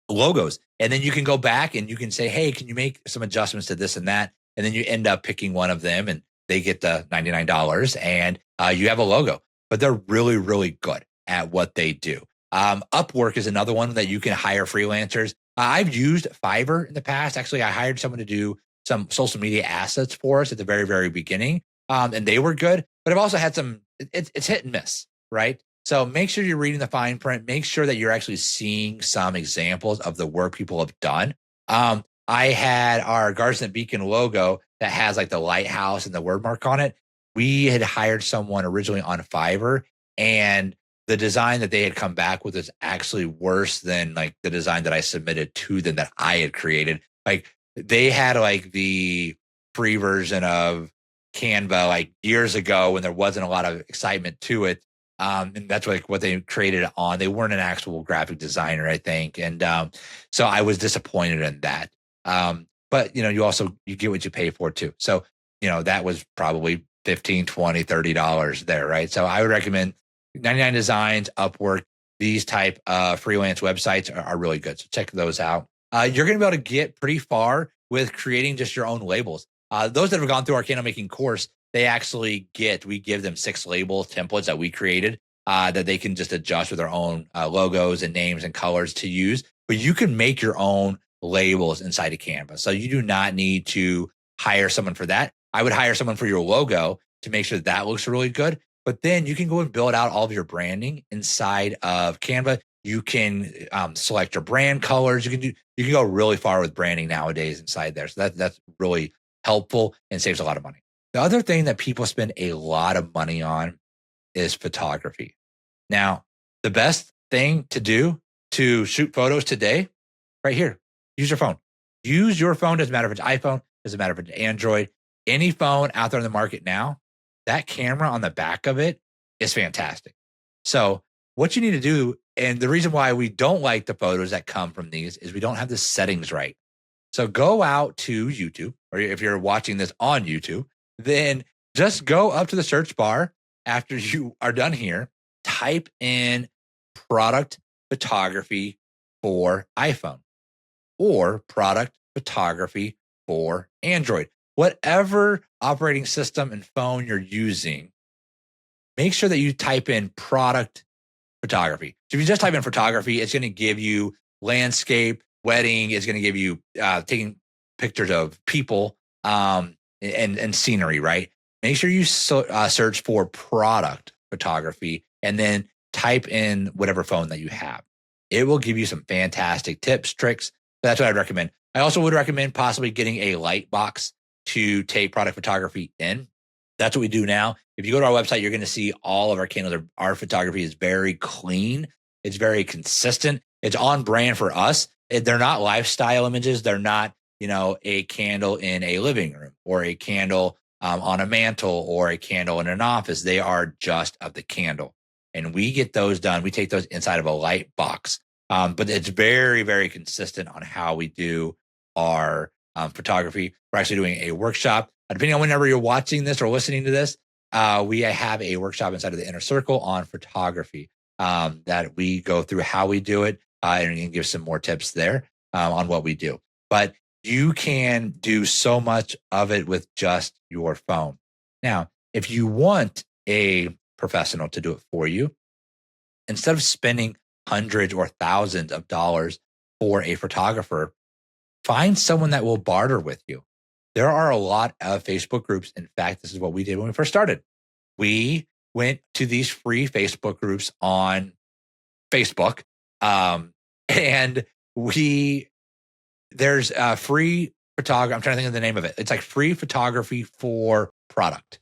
logos. And then you can go back and you can say, hey, can you make some adjustments to this and that? And then you end up picking one of them and they get the $99 and you have a logo. But they're really, really good at what they do. Upwork is another one that you can hire freelancers. I've used Fiverr in the past. Actually, I hired someone to do some social media assets for us at the very, very beginning. And they were good. But I've also had some, it's hit and miss, right? So make sure you're reading the fine print. Make sure that you're actually seeing some examples of the work people have done. I had our Guardsnet Beacon logo that has like the lighthouse and the word mark on it. We had hired someone originally on Fiverr, and the design that they had come back with is actually worse than like the design that I submitted to them that I had created. Like they had like the free version of Canva like years ago when there wasn't a lot of excitement to it. And that's like what they created it on. They weren't an actual graphic designer, I think. And so I was disappointed in that. But you get what you pay for too. So, that was probably $15, $20, $30 there, right? So I would recommend 99 Designs, Upwork, these type of freelance websites are really good. So check those out. You're going to be able to get pretty far with creating just your own labels. Those that have gone through our candle making course, we give them 6 label templates that we created that they can just adjust with their own logos and names and colors to use. But you can make your own labels inside of Canva. So you do not need to hire someone for that. I would hire someone for your logo to make sure that looks really good. But then you can go and build out all of your branding inside of Canva. You can select your brand colors. You can go really far with branding nowadays inside there. So that's really helpful and saves a lot of money. The other thing that people spend a lot of money on is photography. Now, the best thing to do to shoot photos today, right here, use your phone. Use your phone. Doesn't matter if it's iPhone, doesn't matter if it's Android, any phone out there in the market now, that camera on the back of it is fantastic. So what you need to do, and the reason why we don't like the photos that come from these is we don't have the settings right. So go out to YouTube, or if you're watching this on YouTube, then just go up to the search bar after you are done here, type in product photography for iPhone or product photography for Android. Whatever operating system and phone you're using, make sure that you type in product photography. So if you just type in photography, it's going to give you landscape, wedding. It's going to give you taking pictures of people and scenery, right? Make sure you search for product photography and then type in whatever phone that you have. It will give you some fantastic tips, tricks. That's what I'd recommend. I also would recommend possibly getting a light box to take product photography in. That's what we do now. If you go to our website, you're going to see all of our candles. Our photography is very clean. It's very consistent. It's on brand for us. They're not lifestyle images. They're not, a candle in a living room or a candle on a mantle or a candle in an office. They are just of the candle. and we get those done. We take those inside of a light box. But it's very, very consistent on how we do our photography. We're actually doing a workshop. Depending on whenever you're watching this or listening to this, we have a workshop inside of the Inner Circle on photography that we go through how we do it and give some more tips there on what we do. But you can do so much of it with just your phone. Now, if you want a professional to do it for you, instead of spending hundreds or thousands of dollars for a photographer, find someone that will barter with you. There are a lot of Facebook groups. In fact, this is what we did when we first started. We went to these free Facebook groups on Facebook, and there's a free photography. I'm trying to think of the name of it. It's like free photography for product.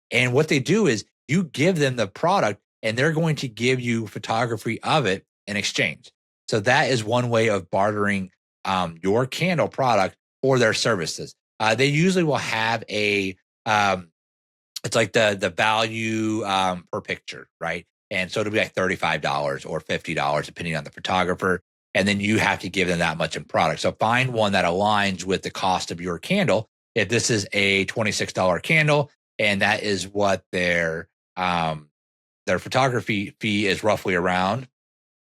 And what they do is you give them the product and they're going to give you photography of it in exchange. So that is one way of bartering your candle product for their services. They usually will have it's like the value per picture, right? And so it'll be like $35 or $50, depending on the photographer. And then you have to give them that much in product. So find one that aligns with the cost of your candle. If this is a $26 candle, and that is what their photography fee is roughly around,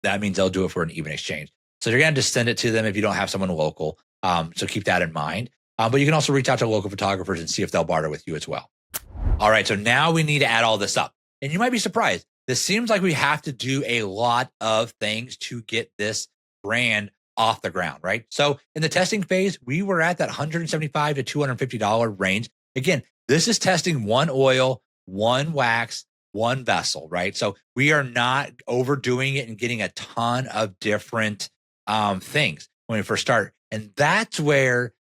that means they'll do it for an even exchange. So you're going to just send it to them if you don't have someone local. So keep that in mind. But you can also reach out to local photographers and see if they'll barter with you as well. All right. So now we need to add all this up. And you might be surprised. This seems like we have to do a lot of things to get this brand off the ground, right? So in the testing phase, we were at that $175 to $250 range. Again, this is testing one oil, one wax, one vessel, right? So we are not overdoing it and getting a ton of different things when we first start. And that's where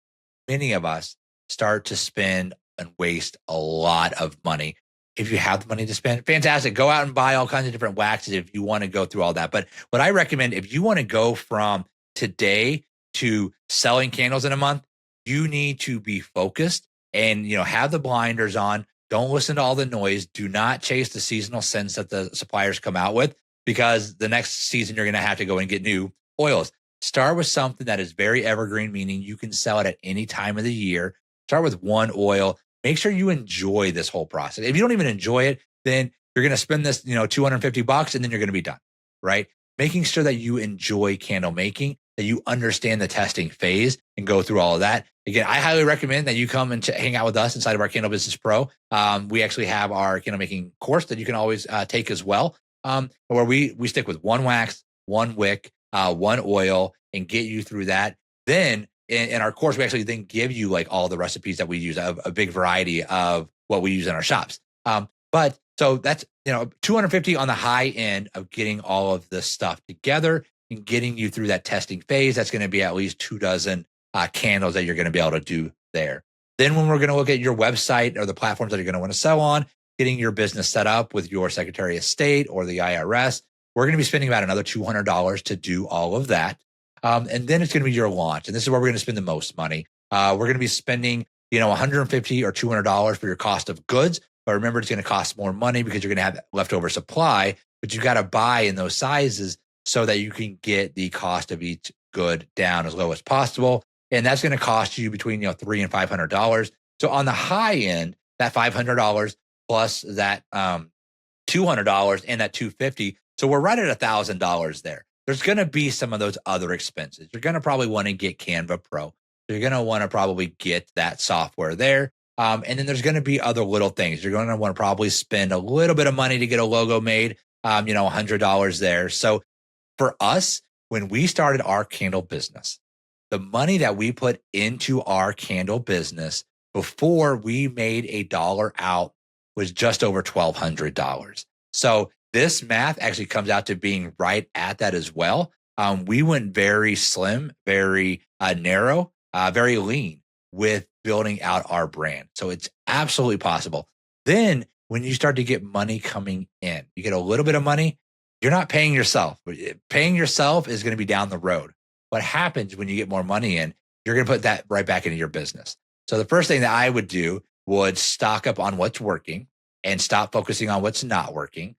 many of us start to spend and waste a lot of money. If you have the money to spend, fantastic. Go out and buy all kinds of different waxes if you want to go through all that. But what I recommend, if you want to go from today to selling candles in a month, you need to be focused and, have the blinders on. Don't listen to all the noise. Do not chase the seasonal scents that the suppliers come out with, because the next season you're going to have to go and get new oils. Start with something that is very evergreen, meaning you can sell it at any time of the year. Start with one oil. Make sure you enjoy this whole process. If you don't even enjoy it, then you're going to spend this, $250 and then you're going to be done, right? Making sure that you enjoy candle making, that you understand the testing phase and go through all of that. Again, I highly recommend that you come and hang out with us inside of our Candle Business Pro. We actually have our candle making course that you can always take as well, where we stick with one wax, one wick, one oil, and get you through that. Then in our course, we actually then give you like all the recipes that we use, a big variety of what we use in our shops. But so that's, $250 on the high end of getting all of this stuff together and getting you through that testing phase. That's going to be at least 24 candles that you're going to be able to do there. Then when we're going to look at your website or the platforms that you're going to want to sell on, getting your business set up with your Secretary of State or the IRS, we're going to be spending about another $200 to do all of that. And then it's going to be your launch. And this is where we're going to spend the most money. We're going to be spending, $150 or $200 for your cost of goods. But remember, it's going to cost more money because you're going to have leftover supply, but you got to buy in those sizes so that you can get the cost of each good down as low as possible. And that's going to cost you between, $300 and $500. So on the high end, that $500 plus that $200 and that $250. So we're right at $1,000 there. There's going to be some of those other expenses. You're going to probably want to get Canva Pro. So you're going to want to probably get that software there. And then there's going to be other little things. You're going to want to probably spend a little bit of money to get a logo made, $100 there. So for us, when we started our candle business, the money that we put into our candle business before we made a dollar out was just over $1,200. So this math actually comes out to being right at that as well. We went very slim, very narrow, very lean with building out our brand. So it's absolutely possible. Then when you start to get money coming in, you get a little bit of money, you're not paying yourself. Paying yourself is going to be down the road. What happens when you get more money in, you're going to put that right back into your business. So the first thing that I would do would stock up on what's working and stop focusing on what's not working.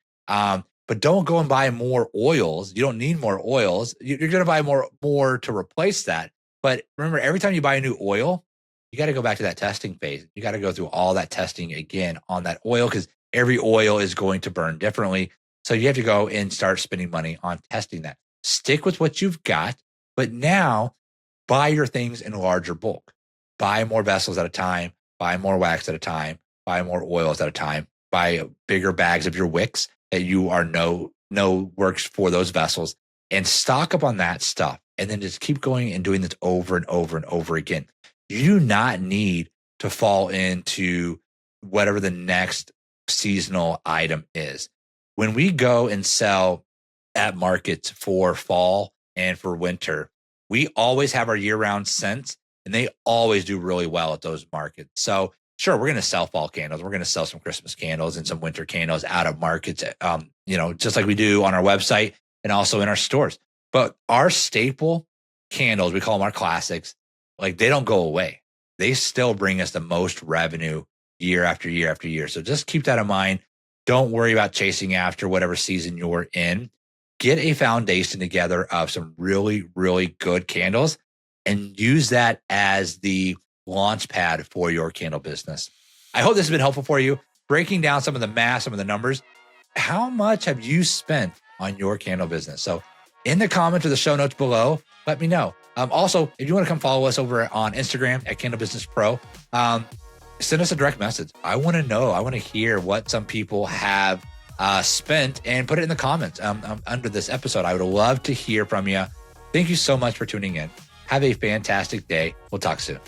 but don't go and buy more oils. You don't need more oils. You're going to buy more to replace that. But remember, every time you buy a new oil, you got to go back to that testing phase. You got to go through all that testing again on that oil, because every oil is going to burn differently. So you have to go and start spending money on testing that. Stick with what you've got, but now buy your things in larger bulk. Buy more vessels at a time, buy more wax at a time, buy more oils at a time, buy bigger bags of your wicks that you are know works for those vessels, and stock up on that stuff. And then just keep going and doing this over and over and over again. You do not need to fall into whatever the next seasonal item is. When we go and sell at markets for fall and for winter, we always have our year-round scents, and they always do really well at those markets. So sure, we're going to sell fall candles. We're going to sell some Christmas candles and some winter candles out of markets, just like we do on our website and also in our stores. But our staple candles, we call them our classics, like they don't go away. They still bring us the most revenue year after year after year. So just keep that in mind. Don't worry about chasing after whatever season you're in. Get a foundation together of some really, really good candles and use that as the launch pad for your candle business. I hope this has been helpful for you, breaking down some of the math, some of the numbers. How much have you spent on your candle business? So in the comments or the show notes below, let me know. Also, if you want to come follow us over on Instagram at Candle Business Pro, send us a direct message. I want to know. I want to hear what some people have spent, and put it in the comments under this episode. I would love to hear from you. Thank you so much for tuning in. Have a fantastic day. We'll talk soon.